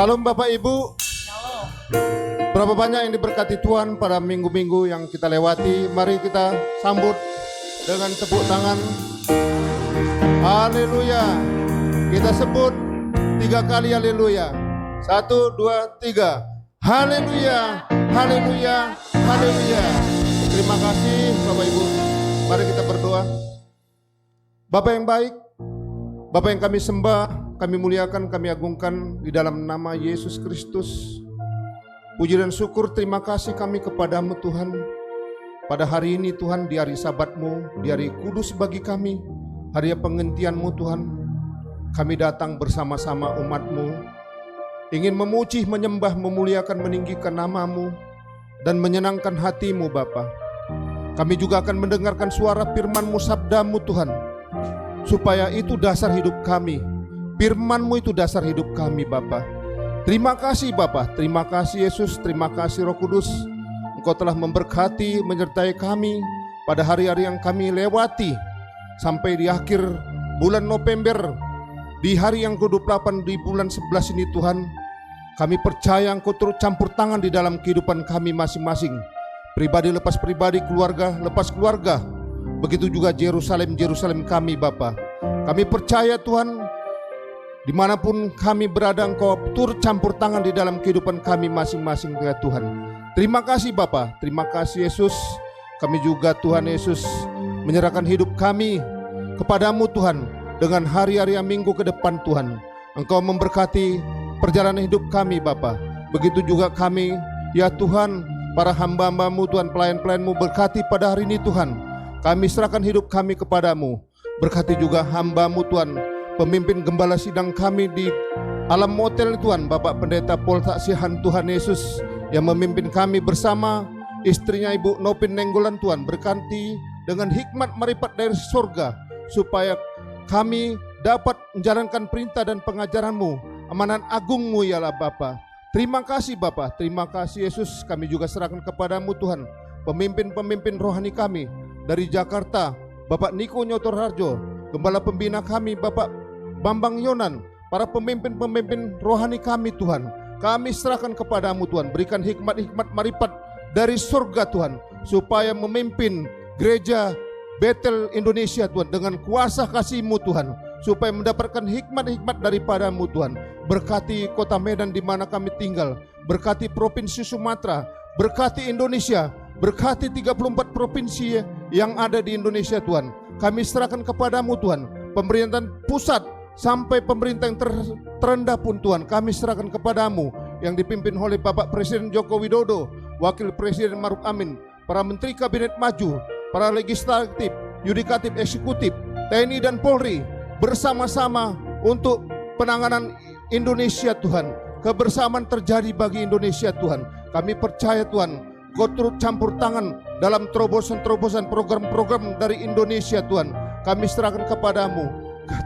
Salam Bapak Ibu. Berapa banyak yang diberkati Tuhan pada minggu-minggu yang kita lewati. Mari kita sambut dengan tepuk tangan. Haleluya. Kita sebut 3 kali haleluya. 1, 2, 3. Haleluya, haleluya, haleluya. Terima kasih Bapak Ibu. Mari kita berdoa. Bapak yang baik, Bapak yang kami sembah, kami muliakan, kami agungkan di dalam nama Yesus Kristus. Puji dan syukur, terima kasih kami kepadamu Tuhan. Pada hari ini Tuhan, di hari Sabat-Mu, di hari kudus bagi kami, hari penghentian-Mu Tuhan. Kami datang bersama-sama umat-Mu, ingin memuji, menyembah, memuliakan, meninggikan nama-Mu, dan menyenangkan hati-Mu Bapa. Kami juga akan mendengarkan suara firman-Mu, sabda-Mu Tuhan, supaya itu dasar hidup kami. Firman-Mu itu dasar hidup kami Bapa. Terima kasih Bapa, terima kasih Yesus, terima kasih Roh Kudus. Engkau telah memberkati, menyertai kami pada hari-hari yang kami lewati sampai di akhir bulan November, di hari yang ke-28 di bulan 11 ini Tuhan. Kami percaya Engkau turut campur tangan di dalam kehidupan kami masing-masing. Pribadi lepas pribadi, keluarga lepas keluarga. Begitu juga Yerusalem kami Bapa. Kami percaya Tuhan, dimanapun kami berada Engkau turut campur tangan di dalam kehidupan kami masing-masing ya Tuhan. Terima kasih Bapa, terima kasih Yesus. Kami juga Tuhan Yesus menyerahkan hidup kami kepadamu Tuhan. Dengan hari-hari minggu ke depan Tuhan, Engkau memberkati perjalanan hidup kami Bapa. Begitu juga kami ya Tuhan, para hamba-Hamba-Mu Tuhan, pelayan-pelayan-Mu, berkati pada hari ini Tuhan. Kami serahkan hidup kami kepadamu. Berkati juga hamba-Mu Tuhan, pemimpin gembala sidang kami di Alam Motel Tuhan, Bapak Pendeta Pol Taksihan Tuhan Yesus, yang memimpin kami bersama istrinya Ibu Nopin Nenggolan Tuhan. Berkati dengan hikmat marifat dari surga, supaya kami dapat menjalankan perintah dan pengajaran-Mu, amanat agung-Mu yalah Bapa. Terima kasih Bapa, terima kasih Yesus. Kami juga serahkan kepadamu Tuhan, pemimpin-pemimpin rohani kami dari Jakarta, Bapak Niko Nyotor Harjo, gembala pembina kami Bapak Bambang Yonan, para pemimpin-pemimpin rohani kami Tuhan. Kami serahkan kepadamu Tuhan, berikan hikmat-hikmat marifat dari surga Tuhan, supaya memimpin gereja Betel Indonesia Tuhan dengan kuasa kasih-Mu Tuhan, supaya mendapatkan hikmat-hikmat daripadamu Tuhan. Berkati kota Medan di mana kami tinggal, berkati provinsi Sumatera, berkati Indonesia, berkati 34 provinsi yang ada di Indonesia Tuhan. Kami serahkan kepadamu Tuhan, pemerintahan pusat sampai pemerintah yang terendah pun Tuhan, kami serahkan kepadamu, yang dipimpin oleh Bapak Presiden Joko Widodo, Wakil Presiden Maruf Amin, para Menteri Kabinet Maju, para legislatif, yudikatif, eksekutif, TNI dan Polri, bersama-sama untuk penanganan Indonesia Tuhan. Kebersamaan terjadi bagi Indonesia Tuhan. Kami percaya Tuhan, Kau turut campur tangan dalam terobosan-terobosan program-program dari Indonesia Tuhan. Kami serahkan kepadamu.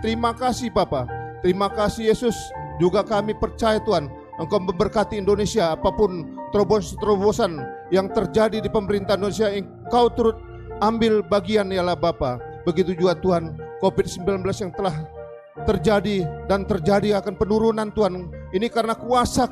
Terima kasih Bapa, terima kasih Yesus. Juga kami percaya Tuhan, Engkau memberkati Indonesia. Apapun terobosan-terobosan yang terjadi di pemerintah Indonesia, Engkau turut ambil bagian yalah Bapa. Begitu juga Tuhan, COVID-19 yang telah terjadi dan terjadi akan penurunan Tuhan. Ini karena kuasa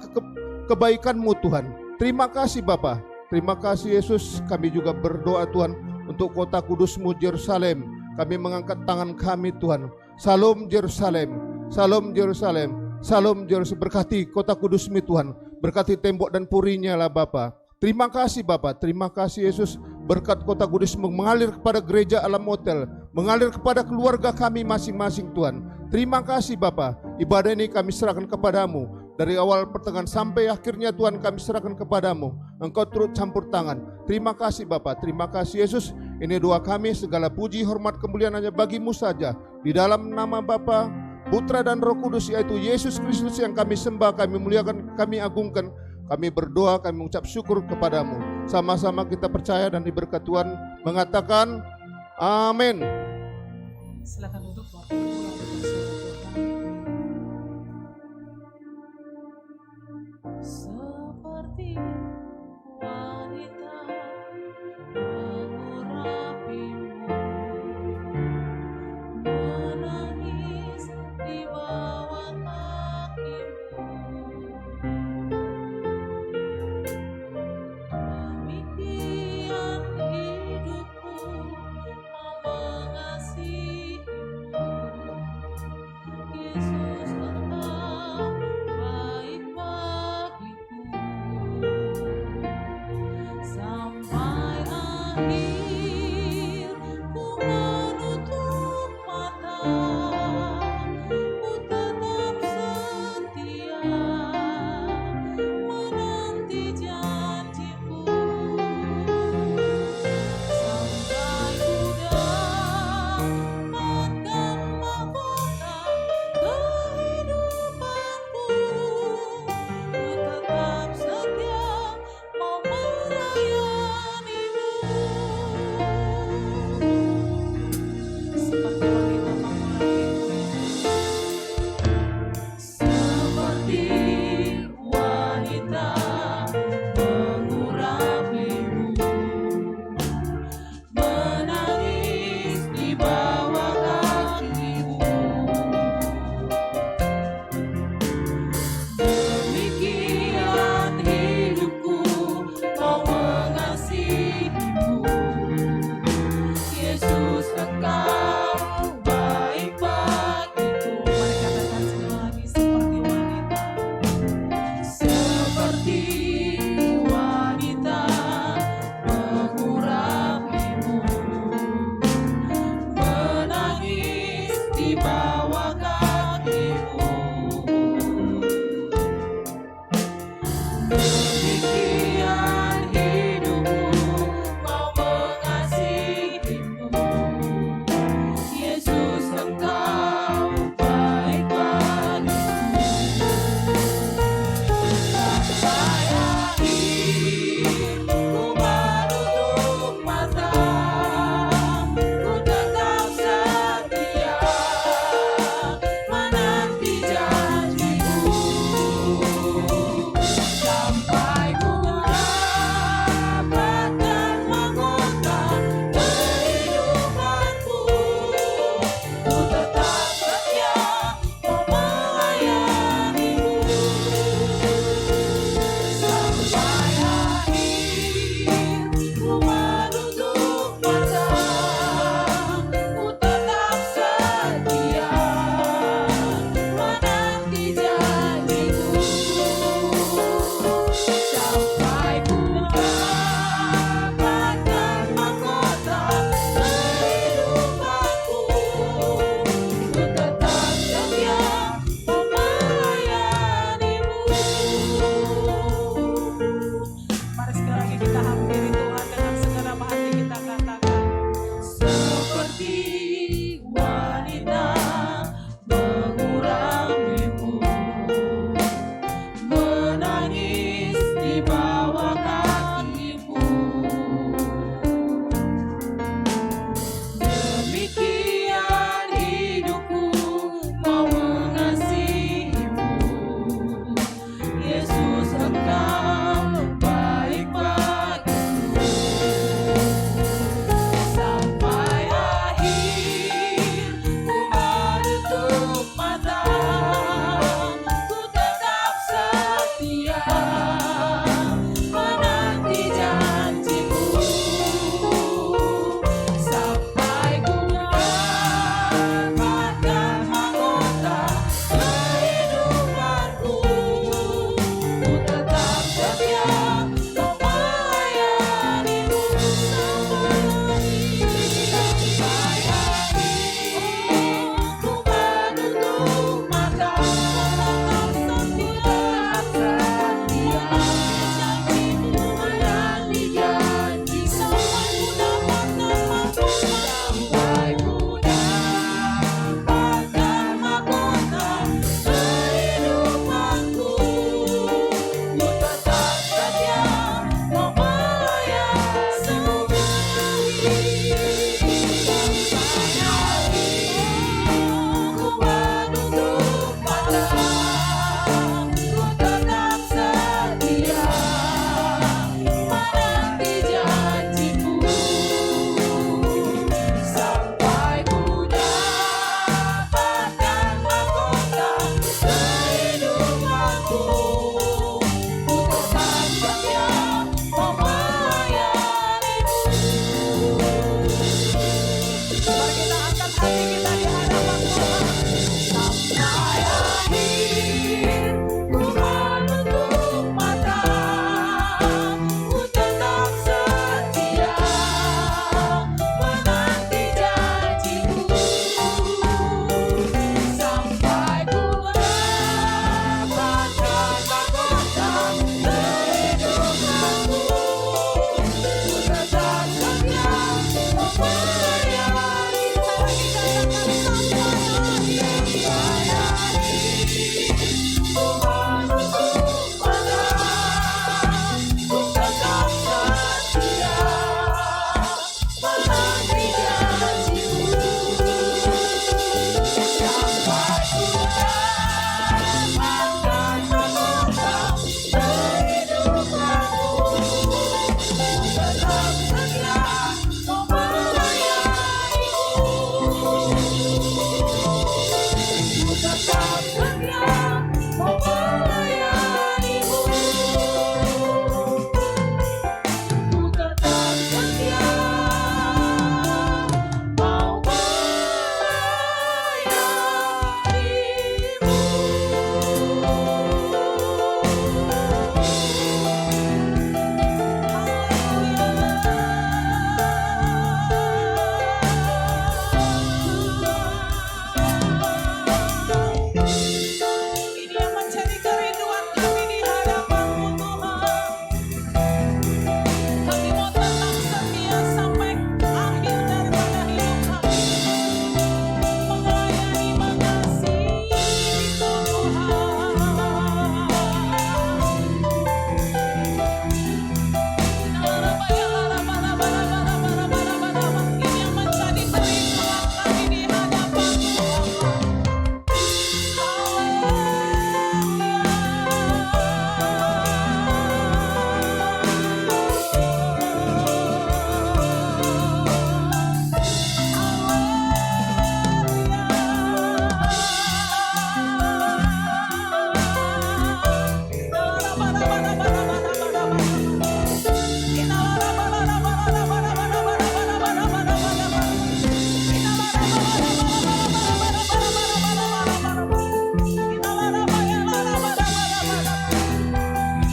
kebaikan-Mu Tuhan. Terima kasih Bapa, terima kasih Yesus. Kami juga berdoa Tuhan untuk kota kudus-Mu Yerusalem. Kami mengangkat tangan kami Tuhan. Salam Yerusalem, salam Yerusalem, salam Yerusalem. Berkati kota kudus-Mu Tuhan, berkati tembok dan purinya lah Bapa. Terima kasih Bapa, terima kasih Yesus. Berkat kota kudus-Mu mengalir kepada gereja Alam Motel, mengalir kepada keluarga kami masing-masing Tuhan. Terima kasih Bapa. Ibadah ini kami serahkan kepadamu. Dari awal pertengahan sampai akhirnya Tuhan kami serahkan kepadamu. Engkau turut campur tangan. Terima kasih Bapa, terima kasih Yesus. Ini doa kami, segala puji, hormat, kemuliaan hanya bagi-Mu saja. Di dalam nama Bapa, Putra dan Roh Kudus, yaitu Yesus Kristus yang kami sembah, kami muliakan, kami agungkan. Kami berdoa, kami mengucap syukur kepadamu. Sama-sama kita percaya dan diberkat Tuhan mengatakan amin. Silakan duduk Bapak. Seperti wanita mengurapimu, menangis di bawah kakimu. Demikian hidupku mau mengasihimu. Yesus engkau baik bagiku. Sampai akhir ku menutup mata, ku tetap setia menanti janji-Mu. Sampai ku dapatkan mahkota kehidupanku, ku tetap setia mau melayani-Mu. Seperti wanita mengurapimu, seperti wanita mengurapimu, menangis di bawah kakimu. Demikian hidupku mau mengasihimu. Yesus engkau baik bagiku. Mari katakan sekali lagi, seperti wanita mengurapimu, menangis di bawah kakimu. Demikian hidupku mau mengasihimu.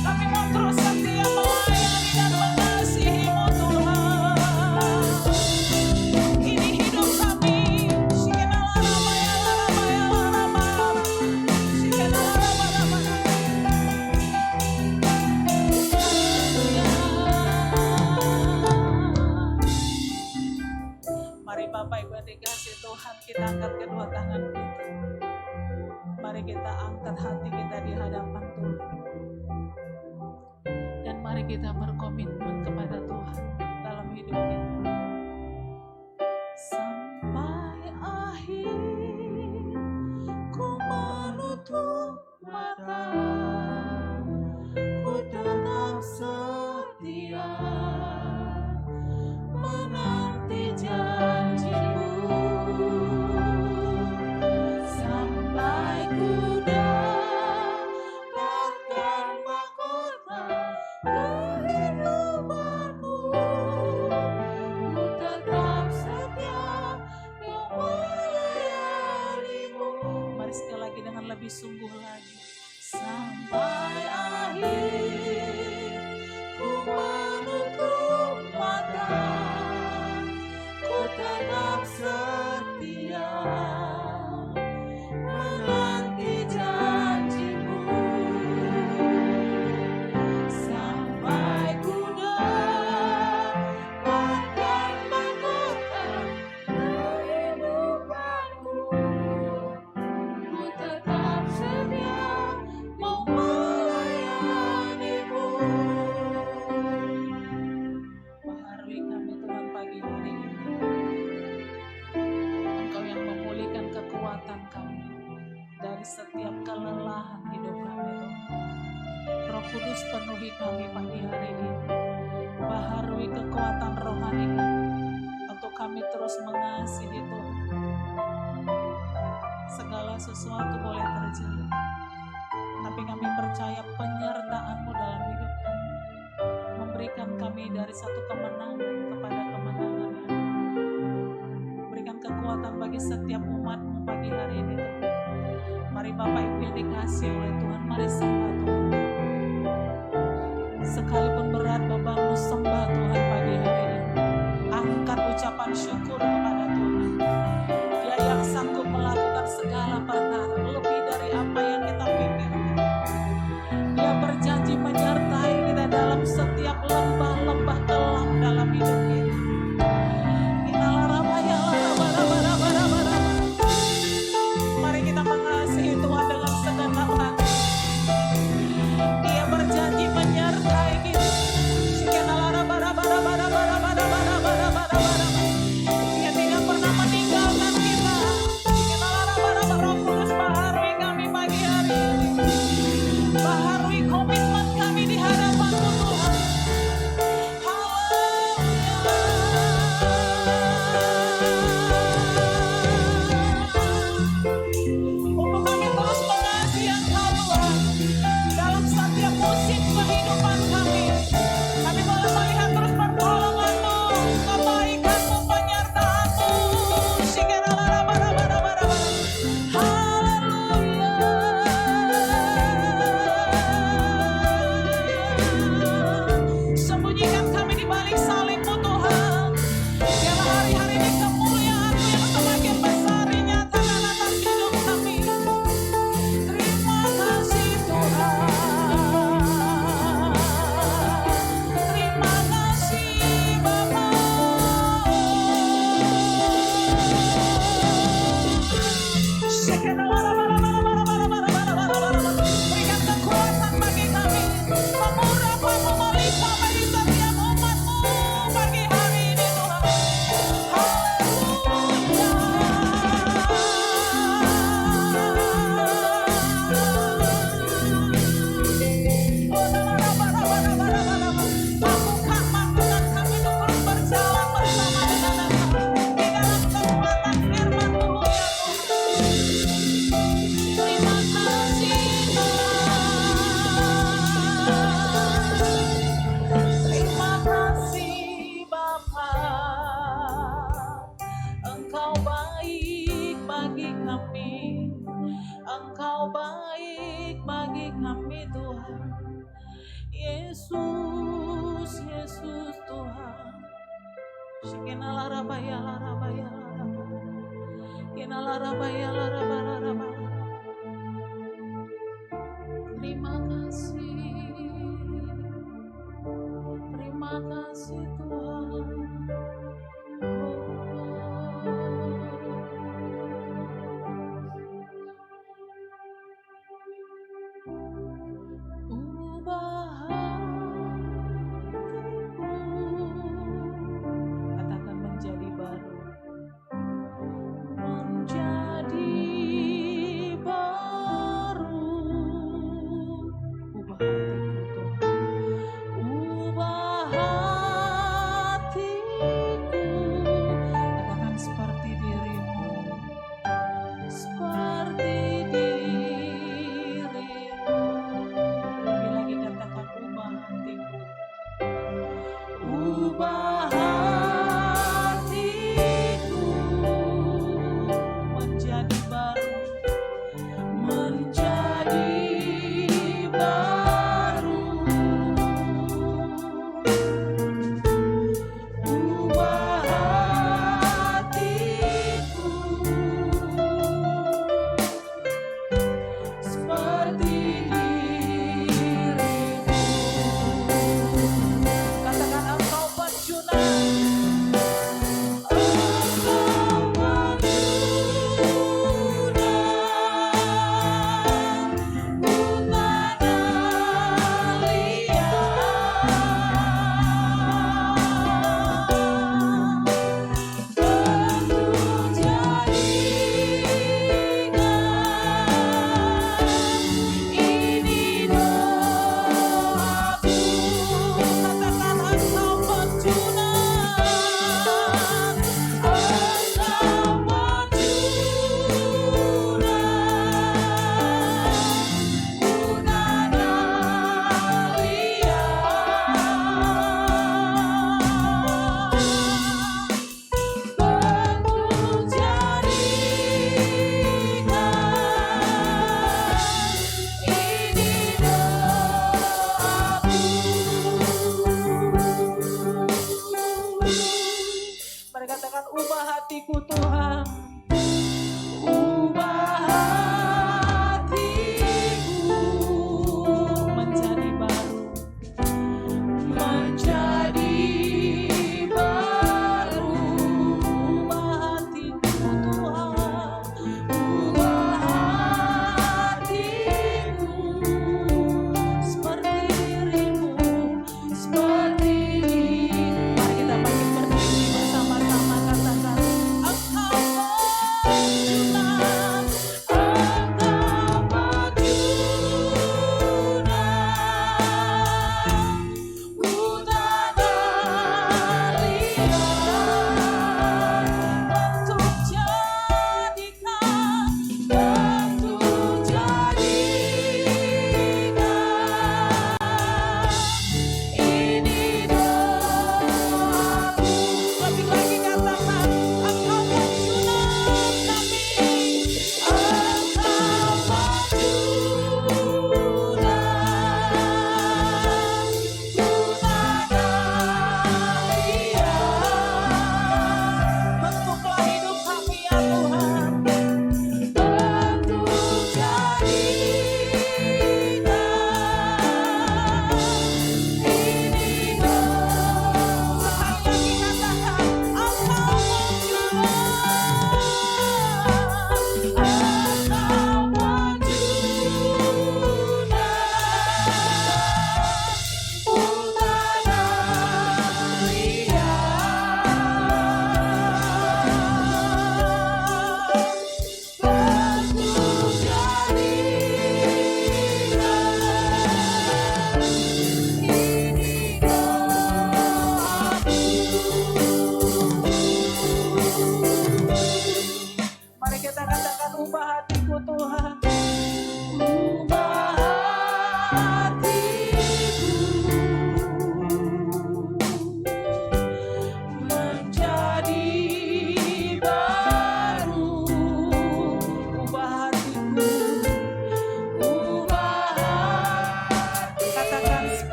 Kami mau terus setia melayani dan mengasihi-Mu Tuhan. Ini hidup kami. Mari Bapak Ibu yang dikasihi Tuhan, kita angkat kedua tangan kita. Mari kita angkat hati kita di hadapan Tuhan. Dan mari kita berkomitmen kepada Tuhan dalam hidup kita. Sampai akhir ku menutup mata, ku tetap setia menanti janji-Mu. Sampai ku dapatkan mahkota kehidupanku, ku tetap setia melayani-Mu. Mari sekali lagi dengan lebih sungguh lagi. Sampai akhir ku menutup mata, ku tetap setia menanti janji-Mu. Sampai ku dapatkan mahkota kehidupanku, ku tetap setia mau melayani-Mu. Baharui kami Tuhan pagi hari ini. Engkau yang memulihkan kekuatan kami dari setiap kelelahan hidup kami Tuhan. Roh Kudus penuhi kami pagi hari ini. Baharui kekuatan rohani kami untuk kami terus mengasihi Tuhan. Segala sesuatu boleh terjadi, tapi kami percaya penyertaan-Mu dalam hidup kami, memberikan kami dari satu kemenangan kepada kemenangan yang lain. Berikan kekuatan bagi setiap umat-Mu pagi hari ini Tuhan. Mari Bapak Ibu yang dikasihi oleh Tuhan, mari sembah Tuhan. Sekalipun berat bebanmu, sembah Tuhan pagi hari ini. Angkat ucapan syukur kepada Tuhan. Dia yang sanggup melakukan segala perkara lebih dari apa yang kita pikirkan. Dia berjanji menyertai kita dalam setiap lembah-lembah kelam dalam hidup kita. Mari kita mengasihi Tuhan dengan segenap hati. Yesus, Yesus Tuhan. Shikenala rabaya larabaya larabaya. Kenala rabaya larabaya larabaya. Terima kasih Tuhan. Ubah hatiku, katakan menjadi baru, menjadi baru. Ubah hatiku Tuhan, ubah hatiku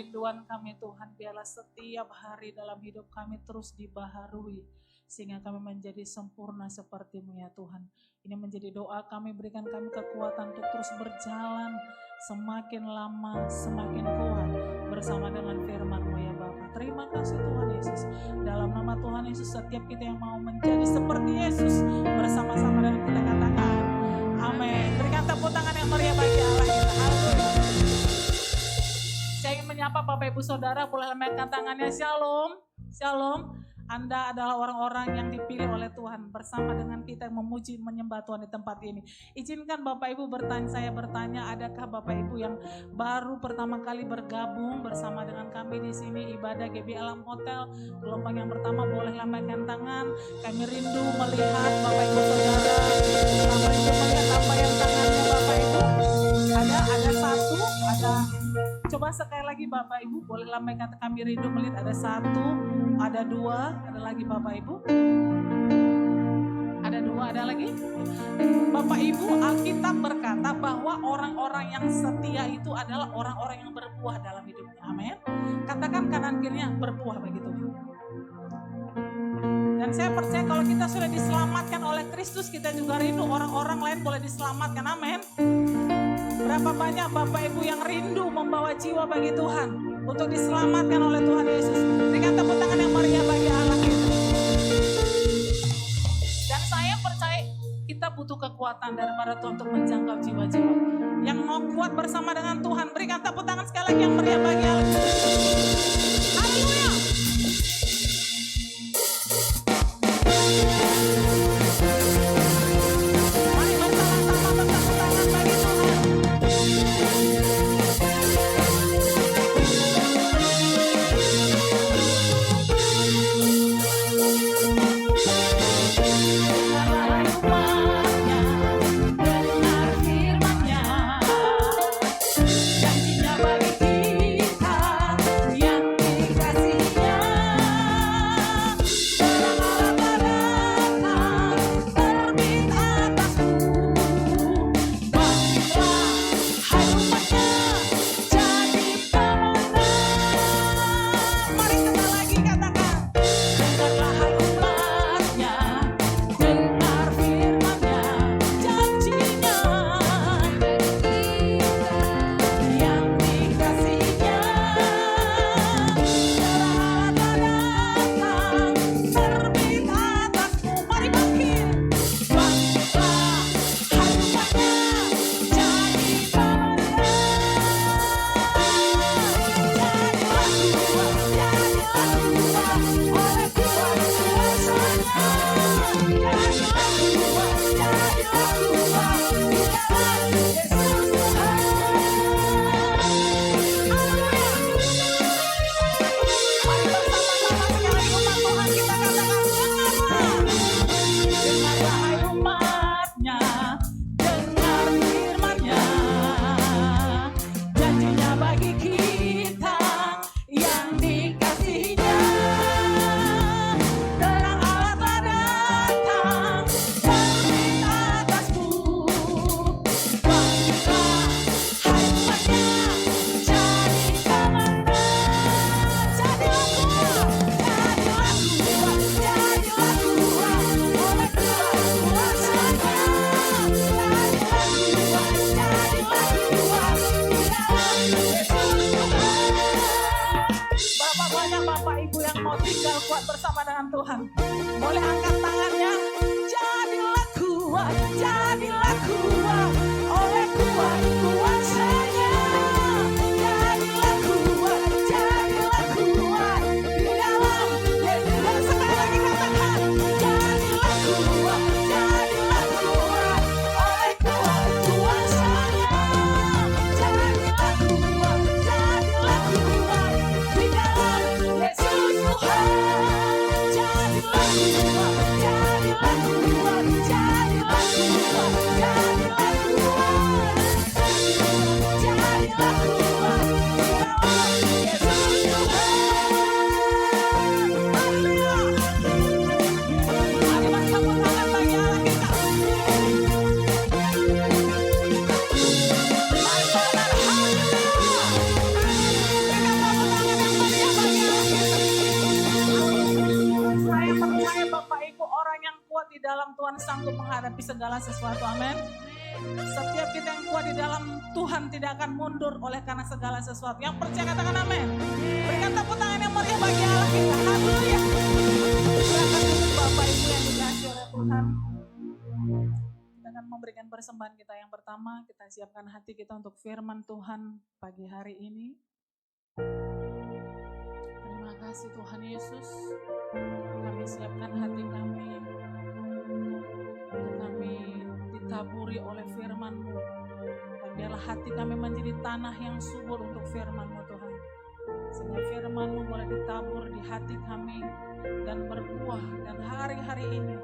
kerinduan kami Tuhan, biarlah setiap hari dalam hidup kami terus dibaharui, sehingga kami menjadi sempurna seperti-Mu ya Tuhan. Ini menjadi doa kami, berikan kami kekuatan untuk terus berjalan semakin lama, semakin kuat bersama dengan firman-Mu ya Bapa. Terima kasih Tuhan Yesus. Dalam nama Tuhan Yesus, setiap kita yang mau menjadi seperti Yesus, bersama-sama dengan kita katakan, amin. Berikan tepuk tangan yang meriah bagi Allah kita. Haleluya. Saya ingin menyapa Bapak Ibu Saudara, boleh lambaikan tangannya. Shalom, shalom. Anda adalah orang-orang yang dipilih oleh Tuhan bersama dengan kita yang memuji menyembah Tuhan di tempat ini. Izinkan Bapak Ibu saya bertanya, adakah Bapak Ibu yang baru pertama kali bergabung bersama dengan kami di sini ibadah GB Alam Hotel gelombang yang pertama? Boleh lambaikan tangan. Kami rindu melihat Bapak Ibu Saudara. Kami rindu melihat apa yang tangannya Bapak Ibu. Ada satu, ada. Coba sekali lagi Bapak Ibu, boleh lambaikan. Kami rindu melihat ada satu, ada dua, ada lagi Bapak Ibu. Ada dua, ada lagi. Bapak Ibu, Alkitab berkata bahwa orang-orang yang setia itu adalah orang-orang yang berbuah dalam hidupnya. Amin. Katakan kanan kirinya, berbuah begitu. Dan saya percaya kalau kita sudah diselamatkan oleh Kristus, kita juga rindu orang-orang lain boleh diselamatkan. Amin. Berapa banyak Bapak Ibu yang rindu membawa jiwa bagi Tuhan untuk diselamatkan oleh Tuhan Yesus. Berikan tepuk tangan yang meriah bagi Allah kita. Dan saya percaya kita butuh kekuatan daripada Tuhan untuk menjangkau jiwa-jiwa yang mau kuat bersama dengan Tuhan. Berikan tepuk tangan sekali lagi yang meriah bagi Allah. Haleluya. Mari bersama-sama bertepuk tangan bagi Tuhan. dalam Tuhan sanggup menghadapi segala sesuatu. Amin. Setiap kita yang kuat di dalam Tuhan tidak akan mundur oleh karena segala sesuatu. Yang percaya katakan amin. Berikan tepuk tangan yang meriah bagi Allah kita. Haleluya. Silakan duduk Bapak Ibu yang dikasihi oleh Tuhan. Kita akan memberikan persembahan kita yang pertama. Kita siapkan hati kita untuk firman Tuhan pagi hari ini. Terima kasih Tuhan Yesus. Kami siapkan hati kami untuk kami ditaburi oleh firman-Mu. Dan biarlah hati kami menjadi tanah yang subur untuk firman-Mu Tuhan. Sehingga firman-Mu boleh ditabur di hati kami dan berbuah. Dan hari-hari ini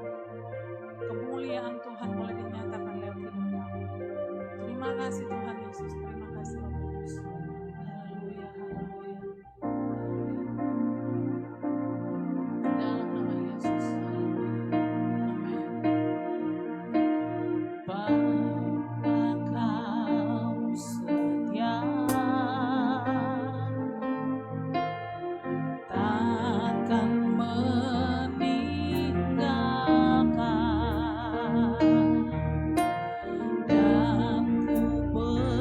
kemuliaan Tuhan boleh dinyatakan lewat hidup kami. Terima kasih Tuhan Yesus. Terima kasih Roh Kudus. Haleluya, haleluya. Dalam nama Yesus. Haleluya. Amin. Bapa Kau setia, takkan meninggalkan, dan Ku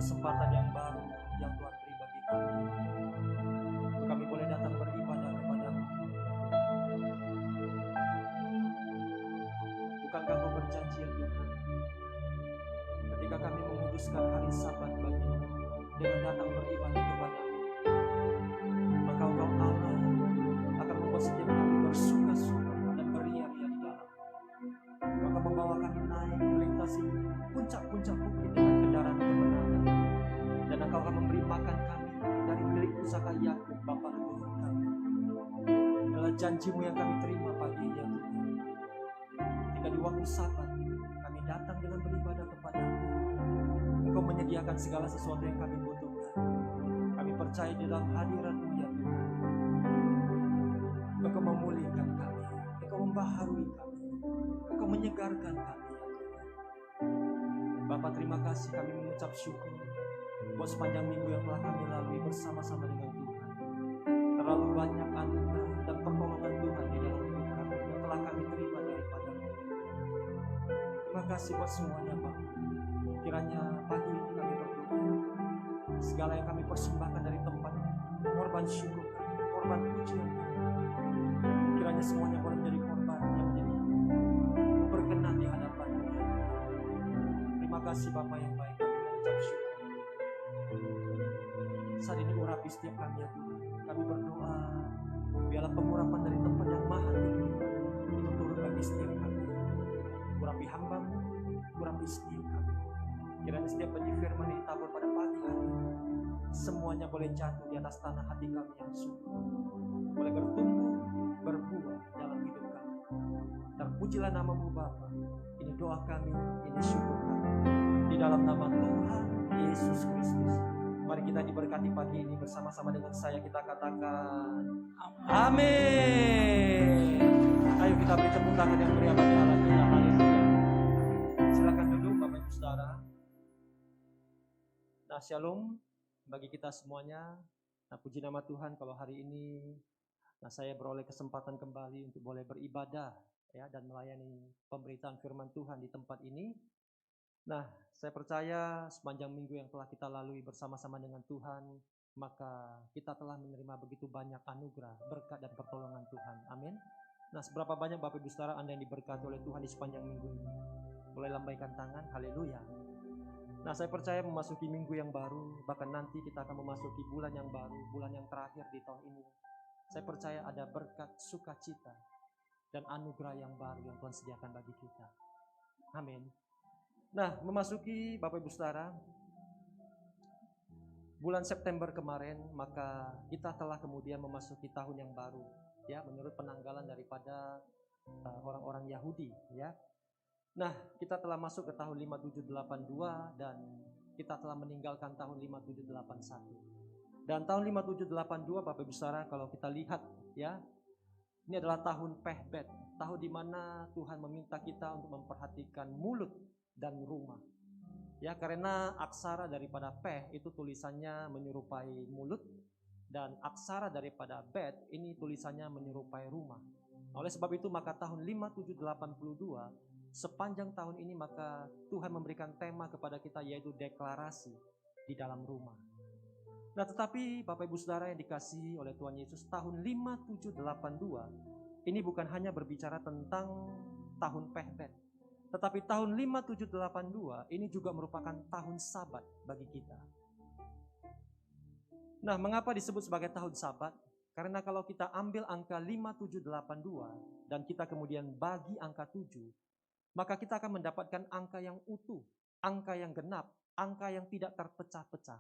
kesempatan yang baru yang Tuhan beri bagi kami. Untuk kami boleh datang beribadah kepada-Mu. Bukankah Kau berjanji ya Tuhan, ketika kami menguduskan hari Sabat bagi-Mu dengan datang beribadah kepada-Mu, maka Engkau Allah akan membuat setiap kami bersuka-suka dan beria-ria di dalam. Engkau akan membawa kami naik melintasi puncak-puncak bukit dengan kendaraan kemenangan, dan Engkau akan memberi makan kami dari milik pusaka Yakub bapa leluhur kami. Adalah janji-Mu yang kami terima pagi ini ya Tuhan. Ketika di waktu Sabat kami datang dengan beribadah kepada-Mu, Engkau menyediakan segala sesuatu yang kami butuhkan. Kami percaya di dalam hadirat-Mu ya Tuhan. Engkau memulihkan kami, Engkau membaharui kami, Engkau menyegarkan kami ya Tuhan. Bapa, terima kasih, kami mengucap syukur buat sepanjang minggu yang telah kami lalui bersama-sama dengan Tuhan. Terlalu banyak anugerah dan pertolongan Tuhan di dalam hidup kami yang telah kami terima daripada-Mu. Terima kasih buat semuanya Bapa. Kiranya pagi ini kami berdoa, segala yang kami persembahkan dari tempat korban syukur kami, korban pujian kami, kiranya semuanya boleh menjadi korban yang menjadi berkenan di hadapan-Mu ya Tuhan. Terima kasih Bapa yang baik, kami mengucap syukur. Saat ini urapi setiap kami ya Tuhan. Kami berdoa, biarlah pengurapan dari tempat yang maha tinggi itu turun bagi setiap kami. Urapi hamba-Mu, urapi setiap kami. Kiranya setiap benih firman yang ditabur pada pagi hari, semuanya boleh jatuh di atas tanah hati kami yang subur, boleh bertumbuh, berbuah dalam hidup kami. Terpujilah nama-Mu Bapa. Ini doa kami, ini syukur kami. Di dalam nama Tuhan Yesus Kristus. Mari kita diberkati pagi ini bersama-sama dengan saya, kita katakan amin. Ayo kita beri tepuk tangan yang meriah bagi Allah kita. Haleluya. Silakan duduk Bapak Ibu Saudara. Nah, shalom bagi kita semuanya. Nah, puji nama Tuhan kalau hari ini saya beroleh kesempatan kembali untuk boleh beribadah ya dan melayani pemberitaan firman Tuhan di tempat ini. Nah, saya percaya sepanjang minggu yang telah kita lalui bersama-sama dengan Tuhan, maka kita telah menerima begitu banyak anugerah, berkat dan pertolongan Tuhan. Amin. Nah, seberapa banyak Bapak Ibu Saudara Anda yang diberkati oleh Tuhan di sepanjang minggu ini? Boleh lambaikan tangan, haleluya. Nah, saya percaya memasuki minggu yang baru, bahkan nanti kita akan memasuki bulan yang baru, bulan yang terakhir di tahun ini. Saya percaya ada berkat, sukacita, dan anugerah yang baru yang Tuhan sediakan bagi kita. Amin. Nah, memasuki Bapak Ibu Saudara, bulan September kemarin, maka kita telah kemudian memasuki tahun yang baru, ya, menurut penanggalan daripada orang-orang Yahudi, ya. Nah, kita telah masuk ke tahun 5782 dan kita telah meninggalkan tahun 5781. Dan tahun 5782 Bapak Ibu Saudara, kalau kita lihat, ya, ini adalah tahun Pehbet, tahun di mana Tuhan meminta kita untuk memperhatikan mulut dan rumah. Ya, karena aksara daripada Peh itu tulisannya menyerupai mulut dan aksara daripada Bet ini tulisannya menyerupai rumah. Oleh sebab itu maka tahun 5782 sepanjang tahun ini maka Tuhan memberikan tema kepada kita yaitu deklarasi di dalam rumah. Nah, tetapi Bapak Ibu Saudara yang dikasihi oleh Tuhan Yesus, tahun 5782 ini bukan hanya berbicara tentang tahun Pehbet, tetapi tahun 5782 ini juga merupakan tahun Sabat bagi kita. Nah, mengapa disebut sebagai tahun Sabat? Karena kalau kita ambil angka 5782 dan kita kemudian bagi angka 7, maka kita akan mendapatkan angka yang utuh, angka yang genap, angka yang tidak terpecah-pecah.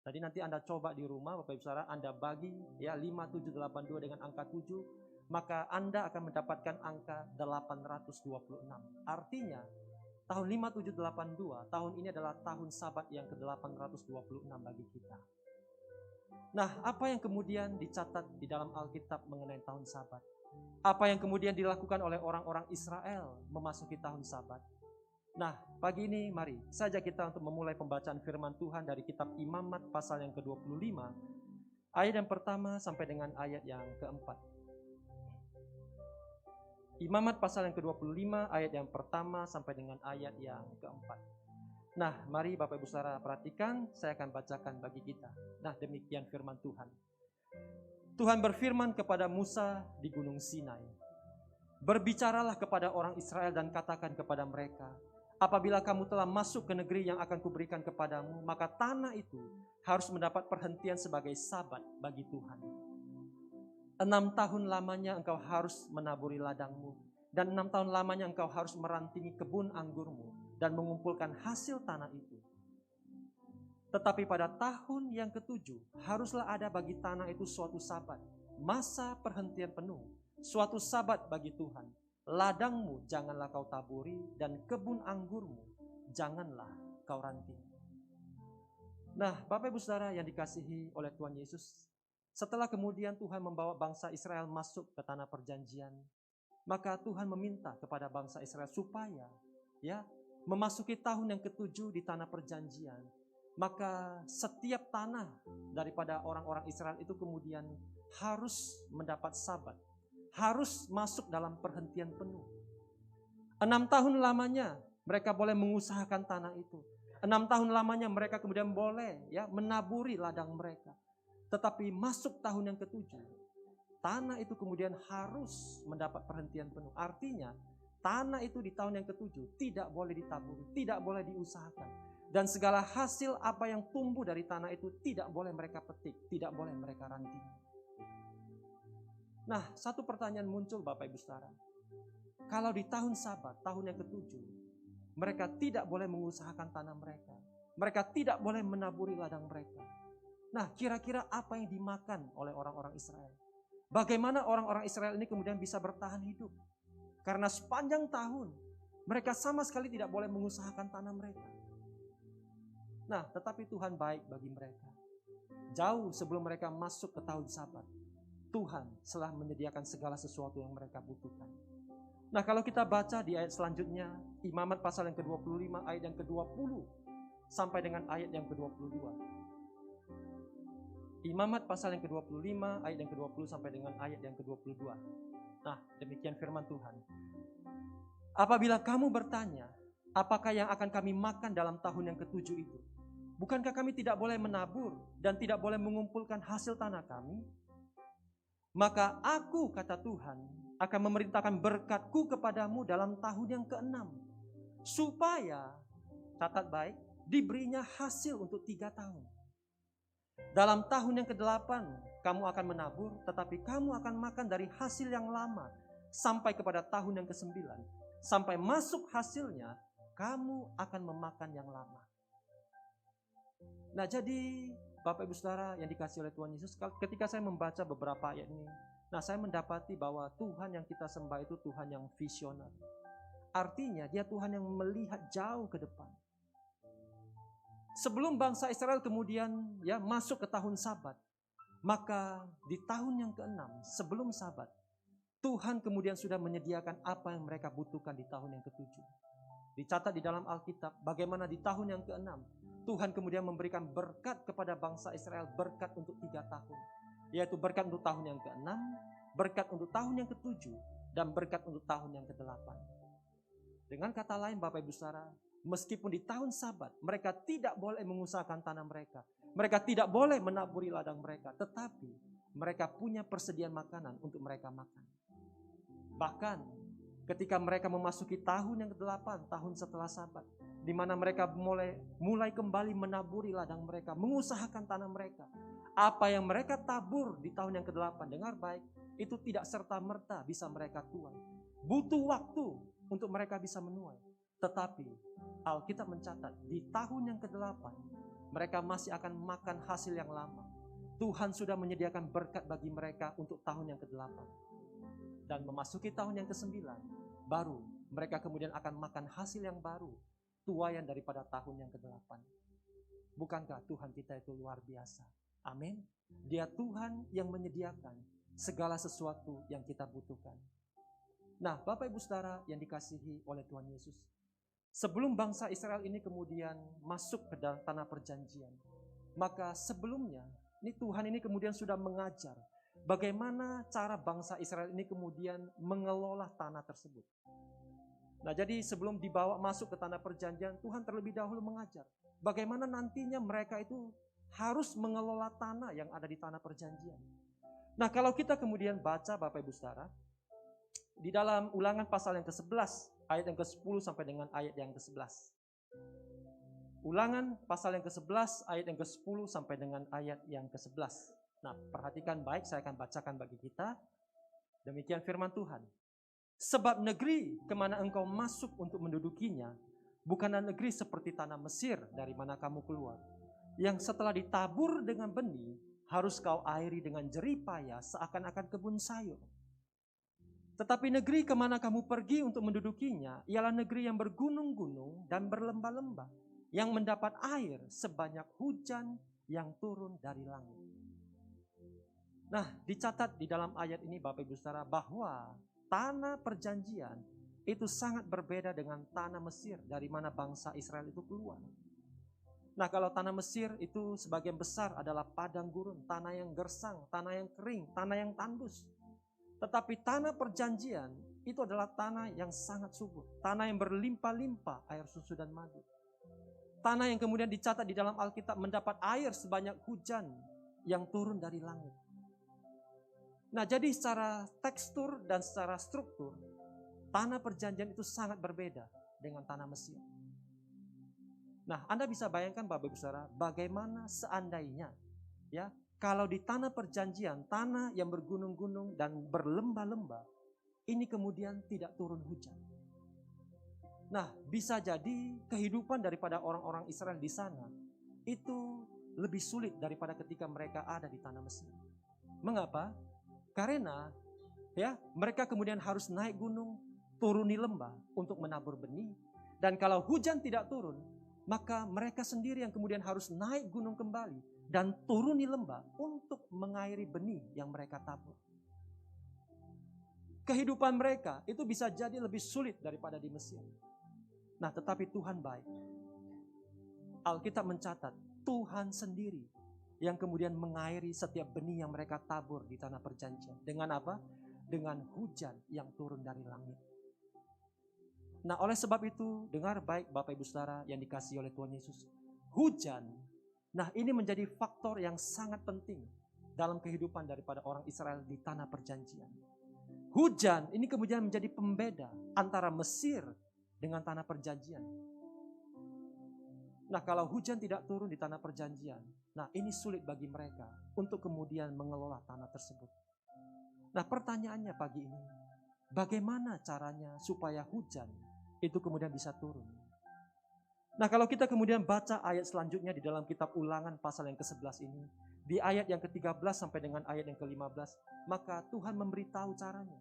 Jadi nanti Anda coba di rumah, Bapak Ibu Saudara, Anda bagi ya 5782 dengan angka 7, maka Anda akan mendapatkan angka 826. Artinya, tahun 5782, tahun ini adalah tahun Sabat yang ke-826 bagi kita. Nah, apa yang kemudian dicatat di dalam Alkitab mengenai tahun Sabat? Apa yang kemudian dilakukan oleh orang-orang Israel memasuki tahun Sabat? Nah, pagi ini mari saja kita untuk memulai pembacaan firman Tuhan dari kitab Imamat pasal yang ke-25, ayat yang pertama sampai dengan ayat yang keempat. Imamat pasal yang ke-25 ayat yang pertama sampai dengan ayat yang keempat. Nah, mari Bapak Ibu Saudara perhatikan, saya akan bacakan bagi kita. Nah, demikian firman Tuhan. Tuhan berfirman kepada Musa di Gunung Sinai, "Berbicaralah kepada orang Israel dan katakan kepada mereka, apabila kamu telah masuk ke negeri yang akan kuberikan kepadamu, maka tanah itu harus mendapat perhentian sebagai sabat bagi Tuhan. 6 tahun lamanya engkau harus menaburi ladangmu, dan 6 tahun lamanya engkau harus merantingi kebun anggurmu dan mengumpulkan hasil tanah itu. Tetapi pada tahun yang ke-7 haruslah ada bagi tanah itu suatu sabat, masa perhentian penuh, suatu sabat bagi Tuhan. Ladangmu janganlah kau taburi dan kebun anggurmu janganlah kau rantingi." Nah, Bapak Ibu Saudara yang dikasihi oleh Tuhan Yesus, setelah kemudian Tuhan membawa bangsa Israel masuk ke tanah perjanjian, maka Tuhan meminta kepada bangsa Israel supaya memasuki tahun yang ke-7 di tanah perjanjian, maka setiap tanah daripada orang-orang Israel itu kemudian harus mendapat sabat, harus masuk dalam perhentian penuh. 6 tahun lamanya mereka boleh mengusahakan tanah itu. 6 tahun lamanya mereka kemudian boleh menaburi ladang mereka. Tetapi masuk tahun yang ke-7, tanah itu kemudian harus mendapat perhentian penuh. Artinya tanah itu di tahun yang ke-7 tidak boleh ditaburi, tidak boleh diusahakan. Dan segala hasil apa yang tumbuh dari tanah itu tidak boleh mereka petik, tidak boleh mereka rantingi. Nah, satu pertanyaan muncul Bapak Ibu Saudara. Kalau di tahun Sabat, tahun yang ke-7, mereka tidak boleh mengusahakan tanah mereka, mereka tidak boleh menaburi ladang mereka. Nah, kira-kira apa yang dimakan oleh orang-orang Israel? Bagaimana orang-orang Israel ini kemudian bisa bertahan hidup? Karena sepanjang tahun mereka sama sekali tidak boleh mengusahakan tanah mereka. Nah, tetapi Tuhan baik bagi mereka. Jauh sebelum mereka masuk ke tahun Sabat, Tuhan telah menyediakan segala sesuatu yang mereka butuhkan. Nah, kalau kita baca di ayat selanjutnya, Imamat pasal yang ke-25 ayat yang ke-20 sampai dengan ayat yang ke-22. Imamat pasal yang ke-25 ayat yang ke-20 sampai dengan ayat yang ke-22. Nah, demikian firman Tuhan. "Apabila kamu bertanya, apakah yang akan kami makan dalam tahun yang ke-7 itu? Bukankah kami tidak boleh menabur dan tidak boleh mengumpulkan hasil tanah kami? Maka aku, kata Tuhan, akan memerintahkan berkat-Ku kepadamu dalam tahun yang ke-6, supaya," catat baik, "diberinya hasil untuk 3 tahun. Dalam tahun yang ke-8 kamu akan menabur, tetapi kamu akan makan dari hasil yang lama sampai kepada tahun yang ke-9. Sampai masuk hasilnya, kamu akan memakan yang lama." Nah, jadi Bapak Ibu Saudara yang dikasihi oleh Tuhan Yesus, ketika saya membaca beberapa ayat ini, nah saya mendapati bahwa Tuhan yang kita sembah itu Tuhan yang visioner. Artinya dia Tuhan yang melihat jauh ke depan. Sebelum bangsa Israel kemudian masuk ke tahun Sabat, maka di tahun yang ke-6 sebelum Sabat, Tuhan kemudian sudah menyediakan apa yang mereka butuhkan di tahun yang ke-7. Dicatat di dalam Alkitab bagaimana di tahun yang ke-6 Tuhan kemudian memberikan berkat kepada bangsa Israel, berkat untuk 3 tahun. Yaitu berkat untuk tahun yang ke-6, berkat untuk tahun yang ke-7, dan berkat untuk tahun yang ke-8. Dengan kata lain Bapak Ibu Saudara, meskipun di tahun Sabat mereka tidak boleh mengusahakan tanah mereka, mereka tidak boleh menaburi ladang mereka, tetapi mereka punya persediaan makanan untuk mereka makan. Bahkan ketika mereka memasuki tahun yang ke-8, tahun setelah Sabat, di mana mereka mulai kembali menaburi ladang mereka, mengusahakan tanah mereka. Apa yang mereka tabur di tahun yang ke-8, dengar baik, itu tidak serta-merta bisa mereka tuai. Butuh waktu untuk mereka bisa menuai. Tetapi Alkitab mencatat di tahun yang ke-8 mereka masih akan makan hasil yang lama. Tuhan sudah menyediakan berkat bagi mereka untuk tahun yang ke-8. Dan memasuki tahun yang ke-9 baru mereka kemudian akan makan hasil yang baru, tuaian daripada tahun yang ke-8. Bukankah Tuhan kita itu luar biasa? Amin. Dia Tuhan yang menyediakan segala sesuatu yang kita butuhkan. Nah, Bapak Ibu Saudara yang dikasihi oleh Tuhan Yesus, sebelum bangsa Israel ini kemudian masuk ke dalam tanah perjanjian, maka sebelumnya ini Tuhan ini kemudian sudah mengajar bagaimana cara bangsa Israel ini kemudian mengelola tanah tersebut. Nah, jadi sebelum dibawa masuk ke tanah perjanjian, Tuhan terlebih dahulu mengajar bagaimana nantinya mereka itu harus mengelola tanah yang ada di tanah perjanjian. Nah, kalau kita kemudian baca Bapak Ibu Saudara, di dalam Ulangan pasal yang ke-11, ayat yang ke-10 sampai dengan ayat yang ke-11. Ulangan pasal yang ke-11, ayat yang ke-10 sampai dengan ayat yang ke-11. Nah, perhatikan baik, saya akan bacakan bagi kita. Demikian firman Tuhan. Sebab negeri kemana engkau masuk untuk mendudukinya, bukanlah negeri seperti tanah Mesir dari mana kamu keluar, yang setelah ditabur dengan benih, harus kau airi dengan jerih payah seakan-akan kebun sayur. Tetapi negeri kemana kamu pergi untuk mendudukinya, ialah negeri yang bergunung-gunung dan berlembah-lembah, yang mendapat air sebanyak hujan yang turun dari langit. Nah, dicatat di dalam ayat ini Bapak Ibu Saudara bahwa tanah perjanjian itu sangat berbeda dengan tanah Mesir dari mana bangsa Israel itu keluar. Nah, kalau tanah Mesir itu sebagian besar adalah padang gurun, tanah yang gersang, tanah yang kering, tanah yang tandus. Tetapi tanah perjanjian itu adalah tanah yang sangat subur, tanah yang berlimpah-limpah air susu dan madu. Tanah yang kemudian dicatat di dalam Alkitab mendapat air sebanyak hujan yang turun dari langit. Nah, jadi secara tekstur dan secara struktur, tanah perjanjian itu sangat berbeda dengan tanah Mesir. Nah, Anda bisa bayangkan Bapak Ibu Saudara, bagaimana seandainya ya, kalau di tanah perjanjian, tanah yang bergunung-gunung dan berlembah-lembah, ini kemudian tidak turun hujan. Nah, bisa jadi kehidupan daripada orang-orang Israel di sana itu lebih sulit daripada ketika mereka ada di tanah Mesir. Mengapa? Karena ya, mereka kemudian harus naik gunung, turuni lembah untuk menabur benih. Dan kalau hujan tidak turun, maka mereka sendiri yang kemudian harus naik gunung kembali dan turuni lembah untuk mengairi benih yang mereka tabur. Kehidupan mereka itu bisa jadi lebih sulit daripada di Mesir. Nah, tetapi Tuhan baik. Alkitab mencatat Tuhan sendiri yang kemudian mengairi setiap benih yang mereka tabur di tanah perjanjian. Dengan apa? Dengan hujan yang turun dari langit. Nah, oleh sebab itu, dengar baik Bapak Ibu Saudara yang dikasihi oleh Tuhan Yesus. Hujan, nah ini menjadi faktor yang sangat penting dalam kehidupan daripada orang Israel di tanah perjanjian. Hujan ini kemudian menjadi pembeda antara Mesir dengan tanah perjanjian. Nah, kalau hujan tidak turun di tanah perjanjian, nah ini sulit bagi mereka untuk kemudian mengelola tanah tersebut. Nah, pertanyaannya pagi ini, bagaimana caranya supaya hujan itu kemudian bisa turun? Nah, kalau kita kemudian baca ayat selanjutnya di dalam kitab Ulangan pasal yang ke-11 ini, di ayat yang ke-13 sampai dengan ayat yang ke-15, maka Tuhan memberitahu caranya.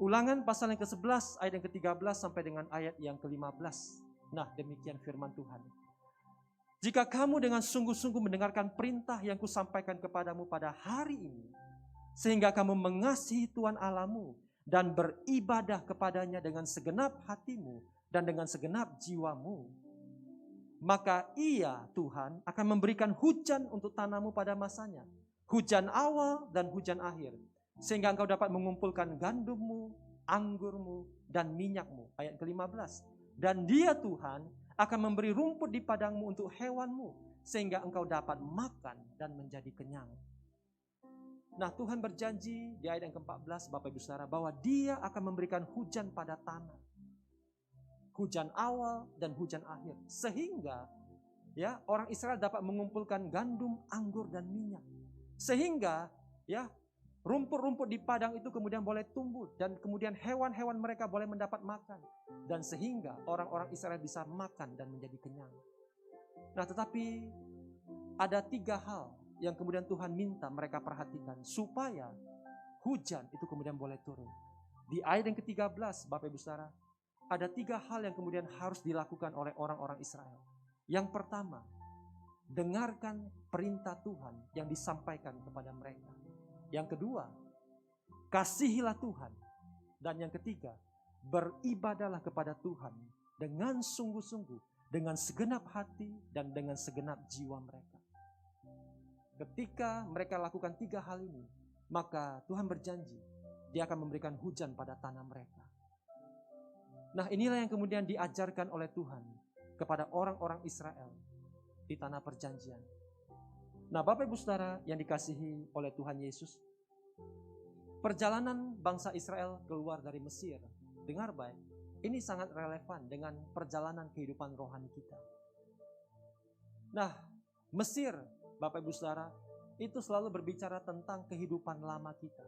Ulangan pasal yang ke-11 ayat yang ke-13 sampai dengan ayat yang ke-15. Nah, demikian firman Tuhan. Jika kamu dengan sungguh-sungguh mendengarkan perintah yang kusampaikan kepadamu pada hari ini, sehingga kamu mengasihi Tuhan Allahmu dan beribadah kepadanya dengan segenap hatimu dan dengan segenap jiwamu, maka Ia, Tuhan, akan memberikan hujan untuk tanahmu pada masanya, hujan awal dan hujan akhir, sehingga engkau dapat mengumpulkan gandummu, anggurmu, dan minyakmu. Ayat ke-15. Dan Dia, Tuhan, akan memberi rumput di padangmu untuk hewanmu, sehingga engkau dapat makan dan menjadi kenyang. Nah, Tuhan berjanji di ayat yang ke-14, Bapak Ibu Saudara, bahwa Dia akan memberikan hujan pada tanah. Hujan awal dan hujan akhir. Sehingga ya, orang Israel dapat mengumpulkan gandum, anggur, dan minyak. Sehingga ya, rumput-rumput di padang itu kemudian boleh tumbuh dan kemudian hewan-hewan mereka boleh mendapat makan. Dan sehingga orang-orang Israel bisa makan dan menjadi kenyang. Nah, tetapi ada 3 hal yang kemudian Tuhan minta mereka perhatikan supaya hujan itu kemudian boleh turun. Di ayat yang ke-13, Bapak Ibu Saudara, ada 3 hal yang kemudian harus dilakukan oleh orang-orang Israel. Yang pertama, dengarkan perintah Tuhan yang disampaikan kepada mereka. Yang kedua, kasihilah Tuhan. Dan yang ketiga, beribadahlah kepada Tuhan dengan sungguh-sungguh, dengan segenap hati dan dengan segenap jiwa mereka. Ketika mereka lakukan 3 hal ini, maka Tuhan berjanji Dia akan memberikan hujan pada tanah mereka. Nah, inilah yang kemudian diajarkan oleh Tuhan kepada orang-orang Israel di tanah perjanjian. Nah, Bapak Ibu Saudara yang dikasihi oleh Tuhan Yesus, perjalanan bangsa Israel keluar dari Mesir, dengar baik, ini sangat relevan dengan perjalanan kehidupan rohani kita. Nah, Mesir, Bapak Ibu Saudara, itu selalu berbicara tentang kehidupan lama kita.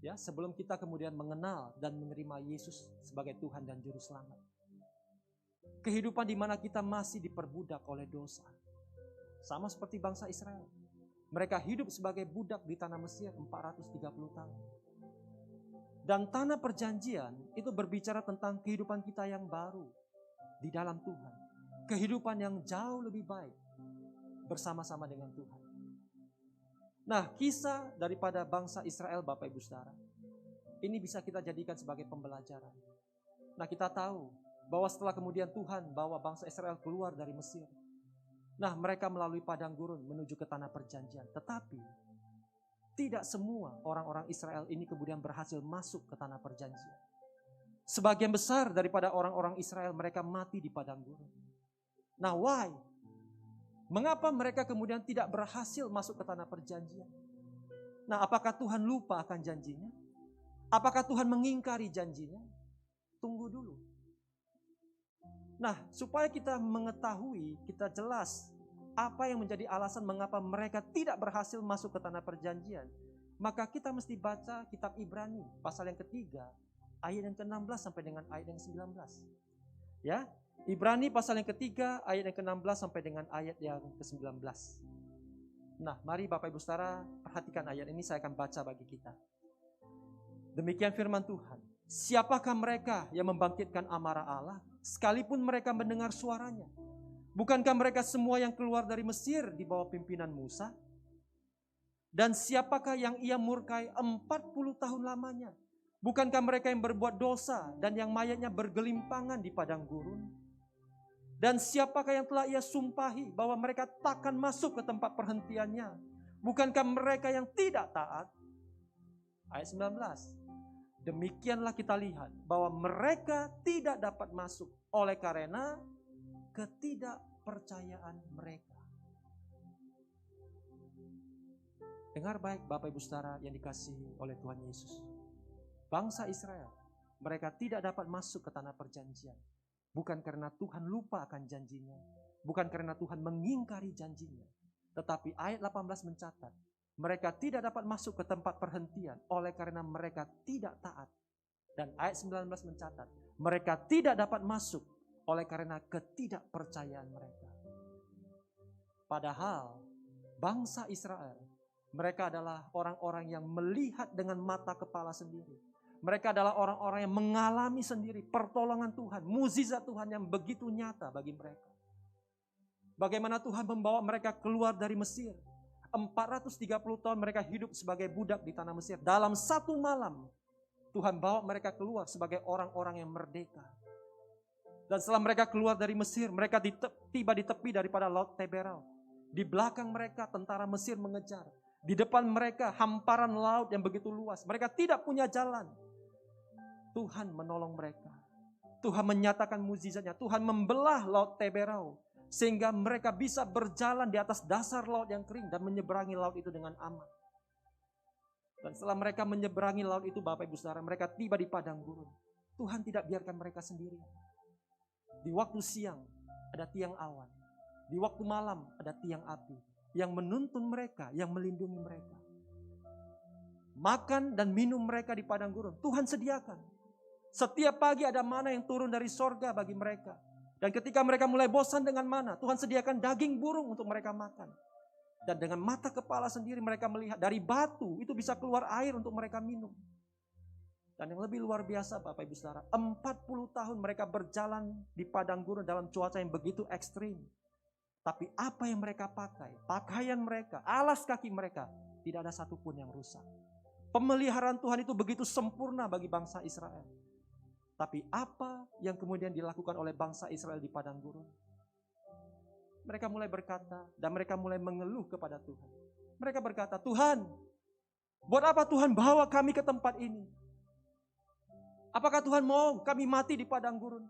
Ya, sebelum kita kemudian mengenal dan menerima Yesus sebagai Tuhan dan Juru Selamat. Kehidupan di mana kita masih diperbudak oleh dosa. Sama seperti bangsa Israel. Mereka hidup sebagai budak di tanah Mesir 430 tahun. Dan tanah perjanjian itu berbicara tentang kehidupan kita yang baru di dalam Tuhan. Kehidupan yang jauh lebih baik bersama-sama dengan Tuhan. Nah, kisah daripada bangsa Israel, Bapak Ibu Saudara, ini bisa kita jadikan sebagai pembelajaran. Nah, kita tahu bahwa setelah kemudian Tuhan bawa bangsa Israel keluar dari Mesir, nah mereka melalui padang gurun menuju ke tanah perjanjian. Tetapi tidak semua orang-orang Israel ini kemudian berhasil masuk ke tanah perjanjian. Sebagian besar daripada orang-orang Israel mereka mati di padang gurun. Nah, why? Mengapa mereka kemudian tidak berhasil masuk ke tanah perjanjian? Nah, apakah Tuhan lupa akan janjinya? Apakah Tuhan mengingkari janjinya? Tunggu dulu. Nah, supaya kita mengetahui, kita jelas apa yang menjadi alasan mengapa mereka tidak berhasil masuk ke tanah perjanjian, maka kita mesti baca kitab Ibrani, pasal yang ketiga, ayat yang ke-16 sampai dengan ayat yang ke-19. Ya, Ibrani pasal yang ketiga, ayat yang ke-16 sampai dengan ayat yang ke-19. Nah, mari Bapak Ibu Saudara perhatikan ayat ini, saya akan baca bagi kita. Demikian firman Tuhan. Siapakah mereka yang membangkitkan amarah Allah, sekalipun mereka mendengar suaranya? Bukankah mereka semua yang keluar dari Mesir di bawah pimpinan Musa? Dan siapakah yang ia murkai 40 tahun lamanya? Bukankah mereka yang berbuat dosa dan yang mayatnya bergelimpangan di padang gurun? Dan siapakah yang telah ia sumpahi bahwa mereka takkan masuk ke tempat perhentiannya? Bukankah mereka yang tidak taat? Ayat 19. Demikianlah kita lihat bahwa mereka tidak dapat masuk oleh karena ketidakpercayaan mereka. Dengar baik Bapak Ibu Saudara yang dikasihi oleh Tuhan Yesus. Bangsa Israel, mereka tidak dapat masuk ke tanah perjanjian. Bukan karena Tuhan lupa akan janjinya. Bukan karena Tuhan mengingkari janjinya. Tetapi ayat 18 mencatat, mereka tidak dapat masuk ke tempat perhentian oleh karena mereka tidak taat. Dan ayat 19 mencatat, mereka tidak dapat masuk oleh karena ketidakpercayaan mereka. Padahal bangsa Israel, mereka adalah orang-orang yang melihat dengan mata kepala sendiri. Mereka adalah orang-orang yang mengalami sendiri pertolongan Tuhan, mukjizat Tuhan yang begitu nyata bagi mereka. Bagaimana Tuhan membawa mereka keluar dari Mesir. 430 tahun mereka hidup sebagai budak di tanah Mesir. Dalam satu malam, Tuhan bawa mereka keluar sebagai orang-orang yang merdeka. Dan setelah mereka keluar dari Mesir, mereka tiba di tepi daripada Laut Teberau. Di belakang mereka tentara Mesir mengejar. Di depan mereka hamparan laut yang begitu luas. Mereka tidak punya jalan. Tuhan menolong mereka. Tuhan menyatakan mukjizatnya. Tuhan membelah Laut Teberau. Sehingga mereka bisa berjalan di atas dasar laut yang kering dan menyeberangi laut itu dengan aman. Dan setelah mereka menyeberangi laut itu, Bapak Ibu Saudara, mereka tiba di padang gurun. Tuhan tidak biarkan mereka sendiri. Di waktu siang ada tiang awan. Di waktu malam ada tiang api. Yang menuntun mereka, yang melindungi mereka. Makan dan minum mereka di padang gurun, Tuhan sediakan. Setiap pagi ada mana yang turun dari sorga bagi mereka. Dan ketika mereka mulai bosan dengan mana, Tuhan sediakan daging burung untuk mereka makan. Dan dengan mata kepala sendiri mereka melihat dari batu itu bisa keluar air untuk mereka minum. Dan yang lebih luar biasa Bapak Ibu Saudara, 40 tahun mereka berjalan di padang gurun dalam cuaca yang begitu ekstrim. Tapi apa yang mereka pakai, pakaian mereka, alas kaki mereka, tidak ada satupun yang rusak. Pemeliharaan Tuhan itu begitu sempurna bagi bangsa Israel. Tapi apa yang kemudian dilakukan oleh bangsa Israel di padang gurun? Mereka mulai berkata dan mereka mulai mengeluh kepada Tuhan. Mereka berkata, Tuhan, buat apa Tuhan bawa kami ke tempat ini? Apakah Tuhan mau kami mati di padang gurun?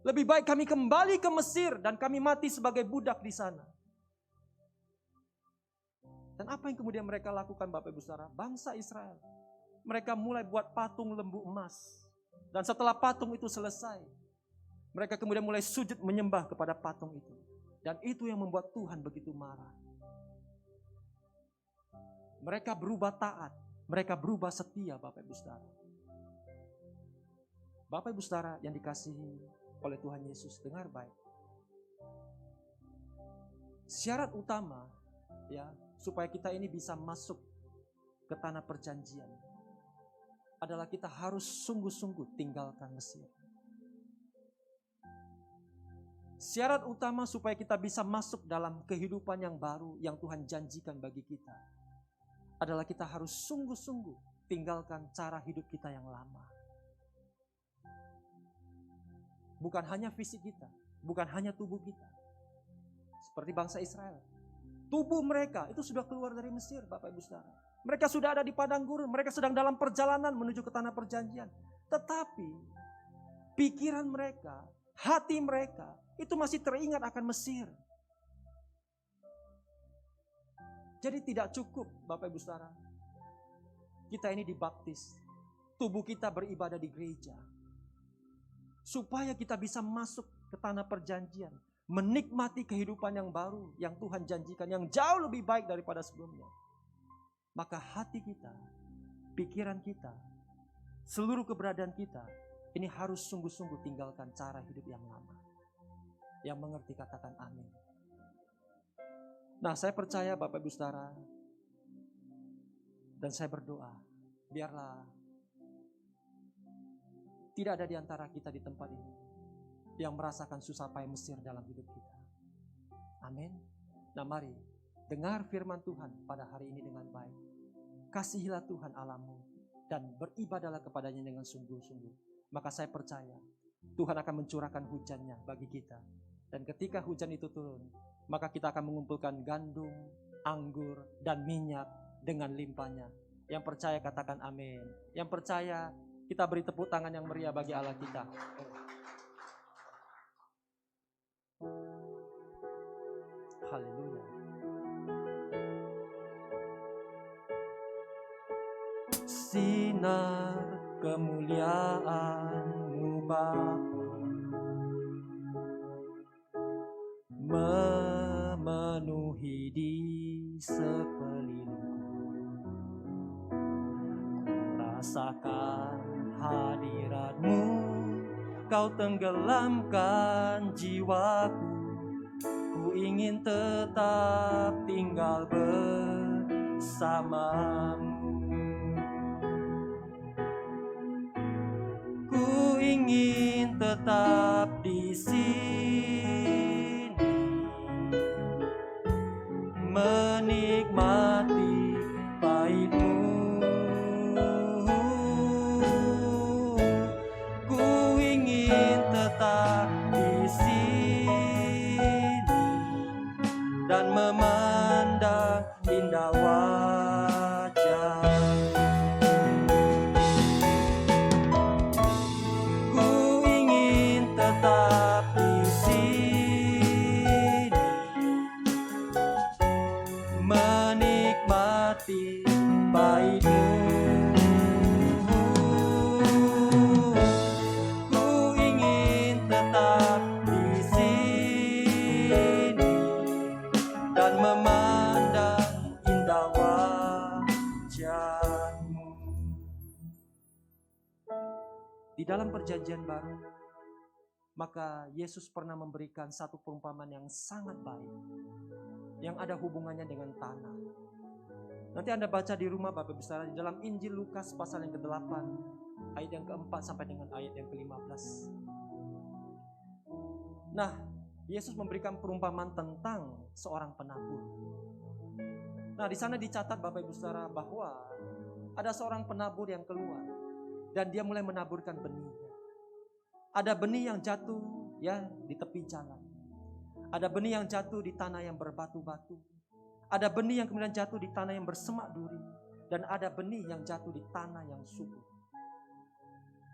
Lebih baik kami kembali ke Mesir dan kami mati sebagai budak di sana. Dan apa yang kemudian mereka lakukan Bapak Ibu Saudara? Bangsa Israel. Mereka mulai buat patung lembu emas. Dan setelah patung itu selesai, mereka kemudian mulai sujud menyembah kepada patung itu. Dan itu yang membuat Tuhan begitu marah. Mereka berubah taat, mereka berubah setia Bapak Ibu Saudara. Bapak Ibu Saudara yang dikasihi oleh Tuhan Yesus, dengar baik. Syarat utama ya supaya kita ini bisa masuk ke tanah perjanjian adalah kita harus sungguh-sungguh tinggalkan Mesir. Syarat utama supaya kita bisa masuk dalam kehidupan yang baru yang Tuhan janjikan bagi kita adalah kita harus sungguh-sungguh tinggalkan cara hidup kita yang lama. Bukan hanya fisik kita, bukan hanya tubuh kita. Seperti bangsa Israel. Tubuh mereka itu sudah keluar dari Mesir, Bapak Ibu Saudara. Mereka sudah ada di padang gurun, mereka sedang dalam perjalanan menuju ke tanah perjanjian. Tetapi pikiran mereka, hati mereka itu masih teringat akan Mesir. Jadi tidak cukup Bapak Ibu Saudara, kita ini dibaptis, tubuh kita beribadah di gereja. Supaya kita bisa masuk ke tanah perjanjian, menikmati kehidupan yang baru yang Tuhan janjikan, yang jauh lebih baik daripada sebelumnya. Maka hati kita, pikiran kita, seluruh keberadaan kita, ini harus sungguh-sungguh tinggalkan cara hidup yang lama. Yang mengerti katakan amin. Nah, saya percaya Bapak Ibu Saudara, dan saya berdoa, biarlah tidak ada di antara kita di tempat ini yang merasakan susah payah Mesir dalam hidup kita. Amin. Nah mari, dengar firman Tuhan pada hari ini dengan baik. Kasihilah Tuhan Allahmu dan beribadahlah kepadanya dengan sungguh-sungguh. Maka saya percaya Tuhan akan mencurahkan hujannya bagi kita. Dan ketika hujan itu turun, maka kita akan mengumpulkan gandum, anggur, dan minyak dengan limpahnya. Yang percaya katakan amin. Yang percaya kita beri tepuk tangan yang meriah bagi Allah kita. Haleluya. Sinar kemuliaan-Mu Bapa memenuhi di sekelilingku. Rasakan hadirat-Mu, Kau tenggelamkan jiwaku. Ku ingin tetap tinggal bersamamu. Ku ingin tetap di sini, menikmati pahit-Mu. Ku ingin tetap di sini dan memandang indah wajah. Ku ingin tetap di sini, menikmati pahit-Mu. Ku ingin tetap di sini dan memandang indah wajah-Mu. Di dalam perjanjian baru, maka Yesus pernah memberikan satu perumpamaan yang sangat baik, yang ada hubungannya dengan tanah. Nanti Anda baca di rumah Bapak Ibu Saudara, di dalam Injil Lukas pasal yang ke-8, ayat yang ke-4 sampai dengan ayat yang ke-15. Nah, Yesus memberikan perumpamaan tentang seorang penabur. Nah, di sana dicatat Bapak Ibu Saudara bahwa ada seorang penabur yang keluar dan dia mulai menaburkan benihnya. Ada benih yang jatuh ya di tepi jalan. Ada benih yang jatuh di tanah yang berbatu-batu. Ada benih yang kemudian jatuh di tanah yang bersemak duri, dan ada benih yang jatuh di tanah yang subur.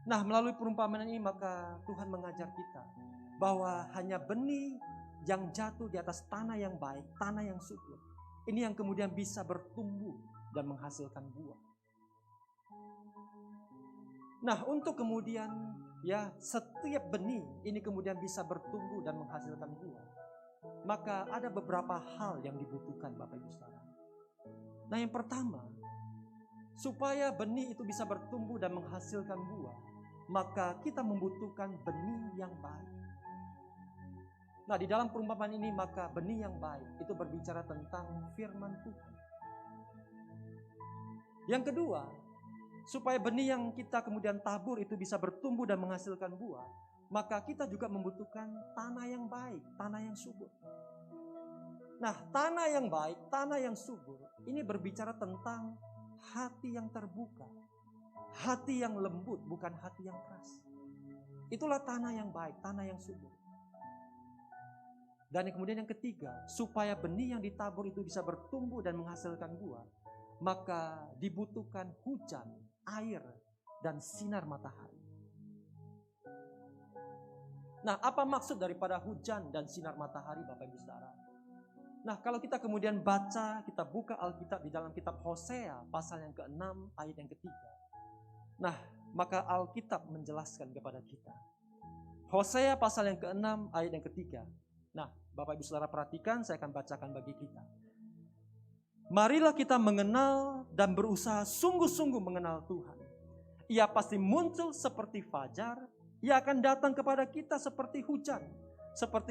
Nah, melalui perumpamaan ini maka Tuhan mengajar kita bahwa hanya benih yang jatuh di atas tanah yang baik, tanah yang subur, ini yang kemudian bisa bertumbuh dan menghasilkan buah. Nah, untuk kemudian ya setiap benih ini kemudian bisa bertumbuh dan menghasilkan buah, maka ada beberapa hal yang dibutuhkan Bapak Ibu Saudara. Nah, yang pertama, supaya benih itu bisa bertumbuh dan menghasilkan buah, maka kita membutuhkan benih yang baik. Nah, di dalam perumpamaan ini maka benih yang baik itu berbicara tentang firman Tuhan. Yang kedua, supaya benih yang kita kemudian tabur itu bisa bertumbuh dan menghasilkan buah, maka kita juga membutuhkan tanah yang baik, tanah yang subur. Nah, tanah yang baik, tanah yang subur, ini berbicara tentang hati yang terbuka, hati yang lembut, bukan hati yang keras. Itulah tanah yang baik, tanah yang subur. Dan yang kemudian yang ketiga, supaya benih yang ditabur itu bisa bertumbuh dan menghasilkan buah, maka dibutuhkan hujan, air, dan sinar matahari. Nah, apa maksud daripada hujan dan sinar matahari, Bapak Ibu Saudara? Nah, kalau kita kemudian baca, kita buka Alkitab di dalam kitab Hosea pasal yang ke-6 ayat yang ketiga. Nah, maka Alkitab menjelaskan kepada kita. Hosea pasal yang ke-6 ayat yang ketiga. Nah, Bapak Ibu Saudara perhatikan, saya akan bacakan bagi kita. Marilah kita mengenal dan berusaha sungguh-sungguh mengenal Tuhan. Ia pasti muncul seperti fajar, Ia akan datang kepada kita seperti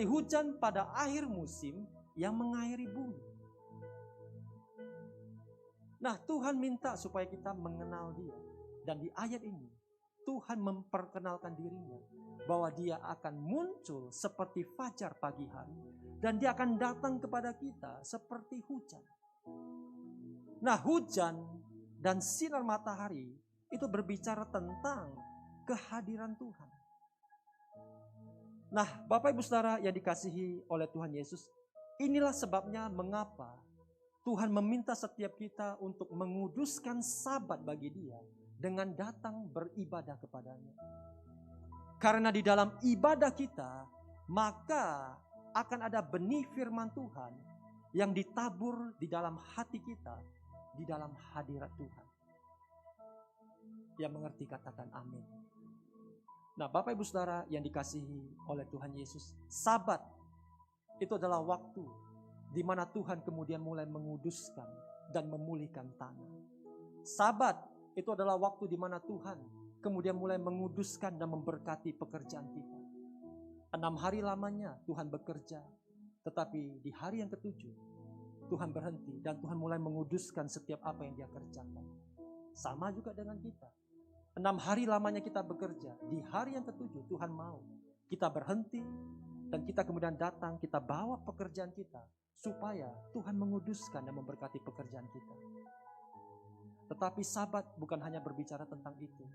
hujan pada akhir musim yang mengairi bumi. Nah, Tuhan minta supaya kita mengenal Dia. Dan di ayat ini, Tuhan memperkenalkan dirinya bahwa Dia akan muncul seperti fajar pagi hari. Dan Dia akan datang kepada kita seperti hujan. Nah, hujan dan sinar matahari itu berbicara tentang kehadiran Tuhan. Nah, Bapak Ibu Saudara yang dikasihi oleh Tuhan Yesus, inilah sebabnya mengapa Tuhan meminta setiap kita untuk menguduskan Sabat bagi Dia dengan datang beribadah kepadanya. Karena di dalam ibadah kita, maka akan ada benih firman Tuhan yang ditabur di dalam hati kita, di dalam hadirat Tuhan. Yang mengerti katakan amin. Nah, Bapak Ibu Saudara yang dikasihi oleh Tuhan Yesus, Sabat itu adalah waktu di mana Tuhan kemudian mulai menguduskan dan memulihkan tanah. Sabat itu adalah waktu di mana Tuhan kemudian mulai menguduskan dan memberkati pekerjaan kita. 6 hari lamanya Tuhan bekerja, tetapi di hari yang ke-7 Tuhan berhenti dan Tuhan mulai menguduskan setiap apa yang Dia kerjakan. Sama juga dengan kita. 6 hari lamanya kita bekerja, di hari yang ke-7 Tuhan mau kita berhenti dan kita kemudian datang, kita bawa pekerjaan kita supaya Tuhan menguduskan dan memberkati pekerjaan kita. Tetapi Sabat bukan hanya berbicara tentang itu.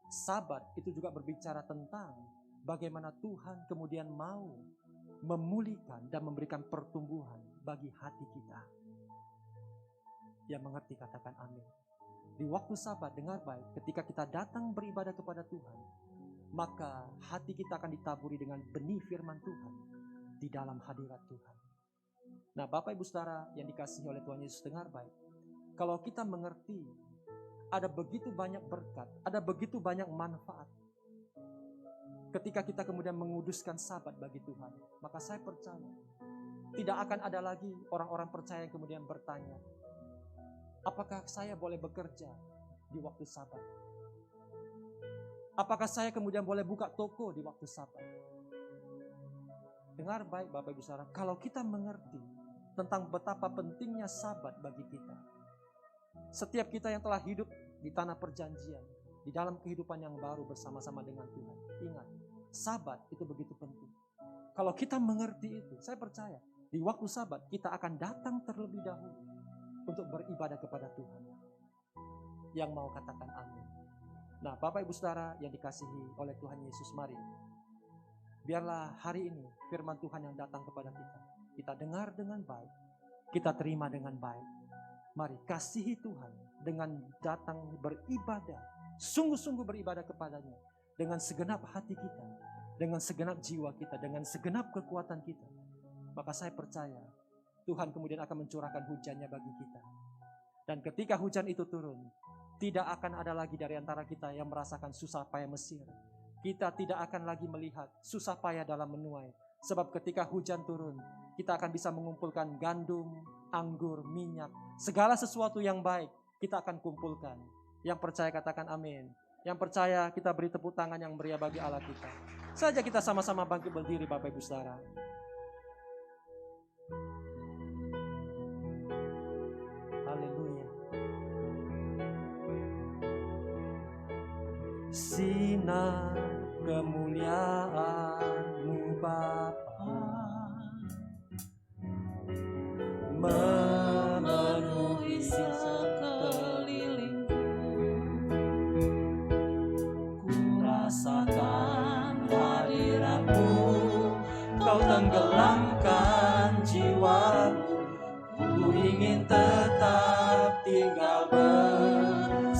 Sabat itu juga berbicara tentang bagaimana Tuhan kemudian mau memulihkan dan memberikan pertumbuhan bagi hati kita. Yang mengerti katakan amin. Di waktu Sabat, dengar baik, ketika kita datang beribadah kepada Tuhan, maka hati kita akan ditaburi dengan benih firman Tuhan di dalam hadirat Tuhan. Nah, Bapak Ibu Saudara yang dikasihi oleh Tuhan Yesus, dengar baik. Kalau kita mengerti ada begitu banyak berkat, ada begitu banyak manfaat ketika kita kemudian menguduskan Sabat bagi Tuhan, maka saya percaya tidak akan ada lagi orang-orang percaya yang kemudian bertanya, apakah saya boleh bekerja di waktu Sabat? Apakah saya kemudian boleh buka toko di waktu Sabat? Dengar baik Bapak Ibu Saudara, kalau kita mengerti tentang betapa pentingnya Sabat bagi kita, setiap kita yang telah hidup di tanah perjanjian, di dalam kehidupan yang baru bersama-sama dengan Tuhan, ingat, Sabat itu begitu penting. Kalau kita mengerti itu, saya percaya di waktu Sabat kita akan datang terlebih dahulu untuk beribadah kepada Tuhan. Yang mau katakan amin. Nah, Bapak Ibu Saudara yang dikasihi oleh Tuhan Yesus, mari biarlah hari ini firman Tuhan yang datang kepada kita dengar dengan baik, kita terima dengan baik. Mari kasihi Tuhan dengan datang beribadah sungguh-sungguh beribadah kepadanya dengan segenap hati kita, dengan segenap jiwa kita, dengan segenap kekuatan kita, maka saya percaya Tuhan kemudian akan mencurahkan hujannya bagi kita. Dan ketika hujan itu turun, tidak akan ada lagi dari antara kita yang merasakan susah payah Mesir. Kita tidak akan lagi melihat susah payah dalam menuai. Sebab ketika hujan turun, kita akan bisa mengumpulkan gandum, anggur, minyak, segala sesuatu yang baik kita akan kumpulkan. Yang percaya katakan amin. Yang percaya kita beri tepuk tangan yang meriah bagi Allah kita. Saja kita sama-sama bangkit berdiri Bapak Ibu Saudara. Haleluya. Sinar kemuliaan-Mu Bapa memenuhi sekelilingku, ku rasakan hadirat-Mu, Kau tenggelamkan jiwaku, ku ingin tetap tinggal bersamamu.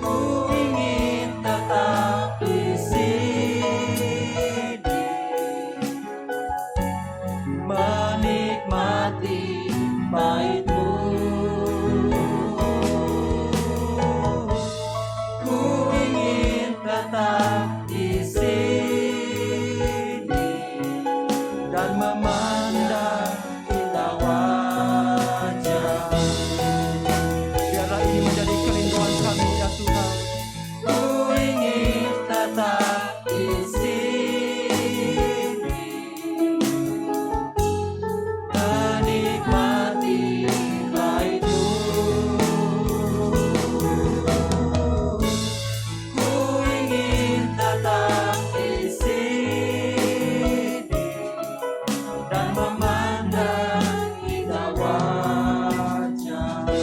Ku ingin tetap di sini, menikmati bait-Mu. Ku ingin tetap di sini dan memandang indah wajah-Mu. Biarlah ini menjadi kerinduan kami ya Tuhan. Ku ingin tetap di sini, menikmati bait-Mu. Ku ingin tetap di sini dan memandang indah wajah-Mu.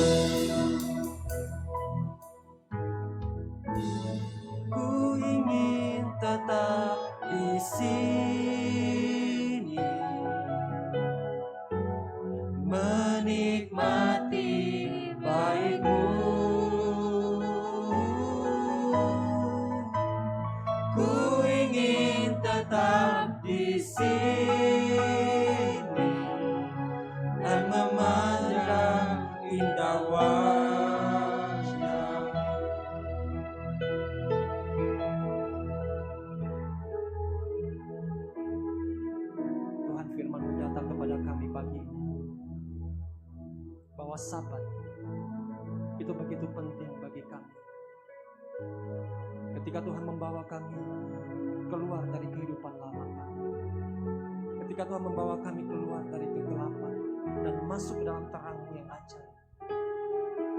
Ku ingin tetap di sini, menikmati bait-Mu. Ku ingin tetap di sini dan memandang indah wajah. Tuhan firman-Mu datang kepada kami pagi ini, bahwa Sabat itu begitu penting bagi kami. Ketika Tuhan membawa kami keluar dari kehidupan lama kami, ketika Tuhan membawa kami keluar dari kegelapan dan masuk ke dalam terang-Mu yang ajaib,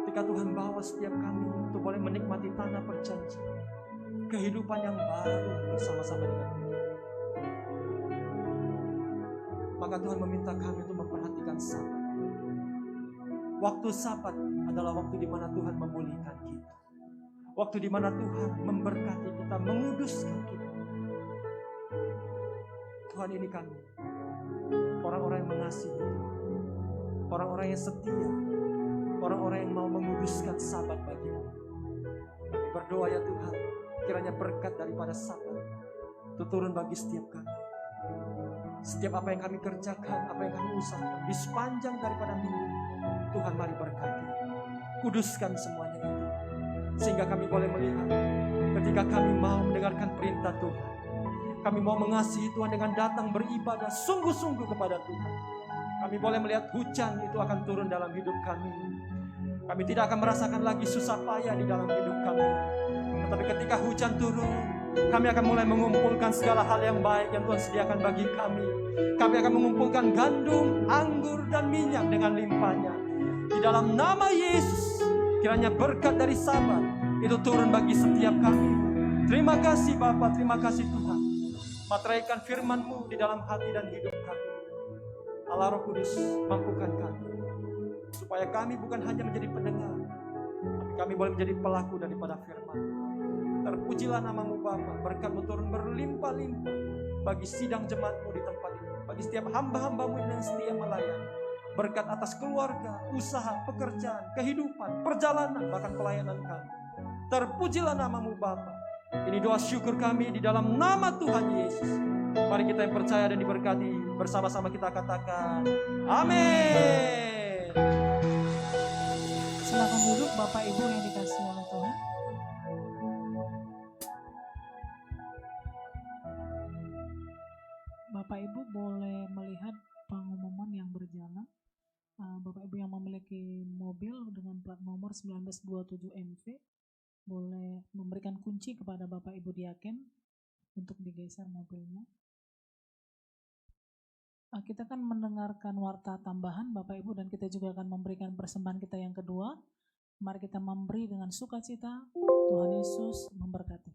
ketika Tuhan bawa setiap kami untuk boleh menikmati tanah perjanjian, kehidupan yang baru bersama-sama dengan Dia, maka Tuhan meminta kami untuk memperhatikan Sabat. Waktu Sabat adalah waktu di mana Tuhan memulihkan kita. Waktu di mana Tuhan memberkati kita, menguduskan kita. Tuhan, ini kami, orang-orang yang mengasihi Tuhan, orang-orang yang setia, orang-orang yang mau menguduskan Sabat bagi-Mu. Kami berdoa ya Tuhan, kiranya berkat daripada Sabat itu turun bagi setiap kami. Setiap apa yang kami kerjakan, apa yang kami usahakan di sepanjang daripada minggu, Tuhan mari berkati, kuduskan semuanya itu, sehingga kami boleh melihat ketika kami mau mendengarkan perintah Tuhan, kami mau mengasihi Tuhan dengan datang beribadah sungguh-sungguh kepada Tuhan. Kami boleh melihat hujan itu akan turun dalam hidup kami. Kami tidak akan merasakan lagi susah payah di dalam hidup kami. Tetapi ketika hujan turun, kami akan mulai mengumpulkan segala hal yang baik yang Tuhan sediakan bagi kami. Kami akan mengumpulkan gandum, anggur, dan minyak dengan limpahnya. Di dalam nama Yesus, kiranya berkat dari Sabat itu turun bagi setiap kami. Terima kasih Bapa, terima kasih Tuhan. Materaikan firman-Mu di dalam hati dan hidup kami. Allah Roh Kudus, mampukan kami, supaya kami bukan hanya menjadi pendengar, tapi kami boleh menjadi pelaku daripada firman. Terpujilah nama-Mu Bapa, berkat-Mu turun berlimpah-limpah bagi sidang jemaat-Mu di tempat ini, bagi setiap hamba-hamba-Mu yang setia melayani. berkat atas keluarga, usaha, pekerjaan, kehidupan, perjalanan, bahkan pelayanan kami. Terpujilah namamu Bapa. Ini doa syukur kami di dalam nama Tuhan Yesus. Mari kita yang percaya dan diberkati, bersama-sama kita katakan amin. Silakan duduk Bapak Ibu yang dikasihi oleh Tuhan. Bapak Ibu boleh melihat pengumuman yang berjalan. Bapak Ibu yang memiliki mobil dengan plat nomor 1927 MV boleh memberikan kunci kepada Bapak Ibu Diaken untuk digeser mobilnya. Kita akan mendengarkan warta tambahan Bapak Ibu, dan kita juga akan memberikan persembahan kita yang kedua. Mari kita memberi dengan sukacita. Tuhan Yesus memberkati.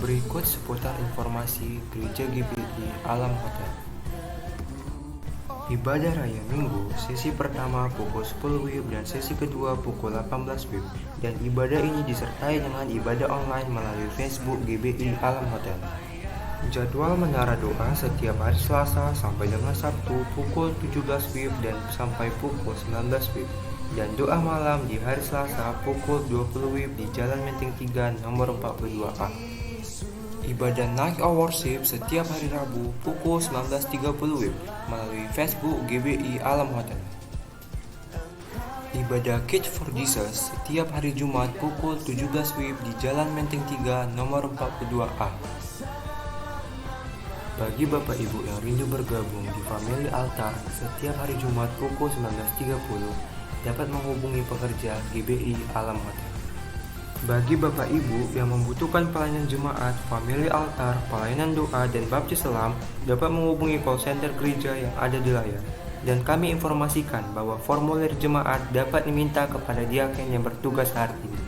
Berikut seputar informasi Gereja GBI Alam Hotel. Ibadah Raya Minggu, sesi pertama pukul 10 WIB dan sesi kedua pukul 18 WIB. Dan ibadah ini disertai dengan ibadah online melalui Facebook GBI Alam Hotel. Jadwal menara doa setiap hari Selasa sampai dengan Sabtu pukul 17 WIB dan sampai pukul 19 WIB. Dan doa malam di hari Selasa pukul 20 WIB di Jalan Menteng 3 nomor 42A. Ibadah Night of Worship setiap hari Rabu pukul 19.30 WIB melalui Facebook GBI Alam Hotel. Ibadah Kids for Jesus setiap hari Jumat pukul 17 WIB di Jalan Menteng 3 nomor 42A. Bagi Bapak Ibu yang rindu bergabung di Family Altar setiap hari Jumat pukul 19.30 dapat menghubungi pekerja GBI Alam Hotel. Bagi Bapak Ibu yang membutuhkan pelayanan jemaat, Family Altar, pelayanan doa, dan baptis selam dapat menghubungi call center gereja yang ada di layar. Dan kami informasikan bahwa formulir jemaat dapat diminta kepada diaken yang bertugas hari ini.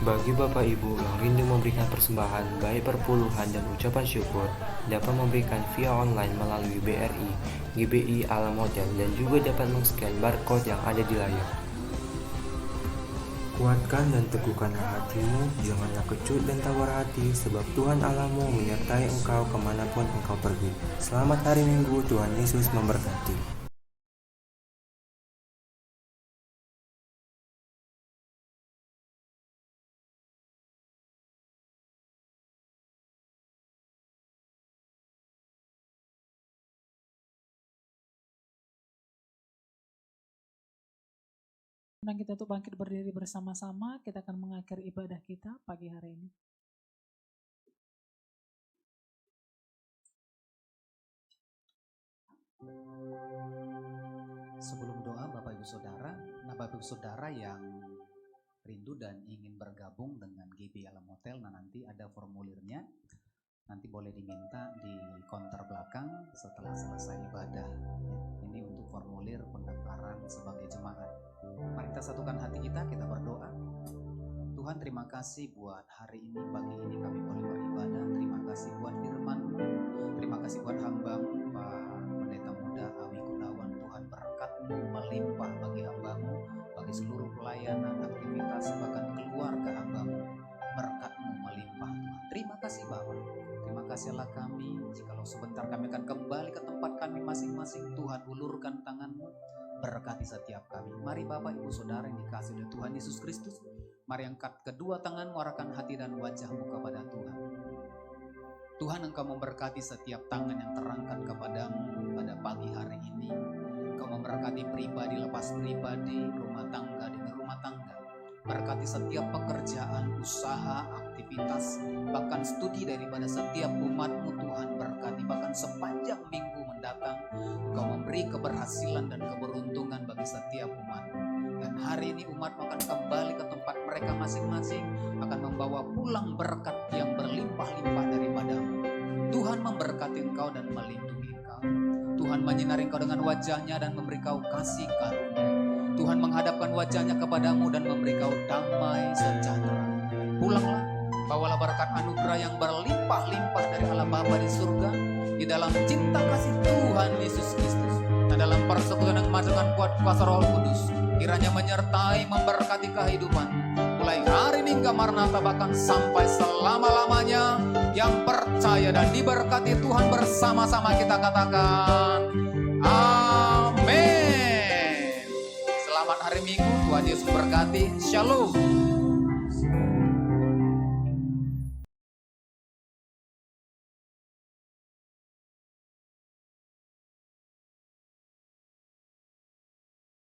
Bagi Bapak Ibu yang rindu memberikan persembahan baik perpuluhan dan ucapan syukur dapat memberikan via online melalui BRI, GBI Alam Hotel, dan juga dapat men-scan barcode yang ada di layar. Kuatkan dan teguhkan hatimu, janganlah kecut dan tawar hati, sebab Tuhan Allahmu menyertai engkau kemanapun engkau pergi. Selamat hari Minggu, Tuhan Yesus memberkati. Dan kita tuh bangkit berdiri bersama-sama, kita akan mengakhiri ibadah kita pagi hari ini. Sebelum doa Bapak Ibu Saudara yang rindu dan ingin bergabung dengan GBI Alam Hotel, nanti ada formulirnya, nanti boleh diminta di counter belakang setelah selesai ibadah. Ini untuk formulir pendaftaran sebagai jemaat. Mari kita satukan hati kita berdoa. Tuhan, terima kasih buat hari ini, pagi ini kami boleh beribadah. Terima kasih buat firman-Mu. Terima kasih buat hamba-Mu, Pak Pendeta Muda Awi Gunawan. Tuhan, berkat-Mu melimpah bagi hamba-Mu, bagi seluruh pelayanan, aktivitas, bahkan keluarga hamba-Mu. Berkat-Mu melimpah, Tuhan. Terima kasih Bapak. Terima kasihlah kami. Jikalau sebentar kami akan kembali ke tempat kami masing-masing, Tuhan ulurkan tangan-Mu, berkati setiap kami. Mari Bapak Ibu Saudara yang dikasihi oleh Tuhan Yesus Kristus, mari angkat kedua tangan, arahkan hati dan wajahmu kepada Tuhan. Tuhan, Engkau memberkati setiap tangan yang terangkat kepadamu pada pagi hari ini. Engkau memberkati pribadi lepas pribadi, rumah tangga dengan rumah tangga. Berkati setiap pekerjaan, usaha, aktivitas, bahkan studi daripada setiap umat-Mu Tuhan. Berkati bahkan sepanjang minggu mendatang, Engkau memberi keberhasilan dan keberuntungan bagi setiap umat. Dan hari ini umat akan kembali ke tempat mereka masing-masing, akan membawa pulang berkat yang berlimpah-limpah daripada-Mu. Tuhan memberkati engkau dan melindungi engkau. Tuhan menyinari engkau dengan wajahnya dan memberi kau kasih karunia. Tuhan menghadapkan wajahnya kepadamu dan memberi kau damai sejahtera. Pulanglah, bawalah berkat anugerah yang berlimpah-limpah dari Allah Bapa di surga, di dalam cinta kasih Tuhan Yesus Kristus, dan dalam persekutuan yang dengan kuat kuasa Roh Kudus, kiranya menyertai memberkati kehidupan mulai hari ini hingga Maranatha, bahkan sampai selama-lamanya. Yang percaya dan diberkati Tuhan bersama-sama kita katakan amin. Selamat hari Minggu, Tuhan Yesus berkati. Shalom.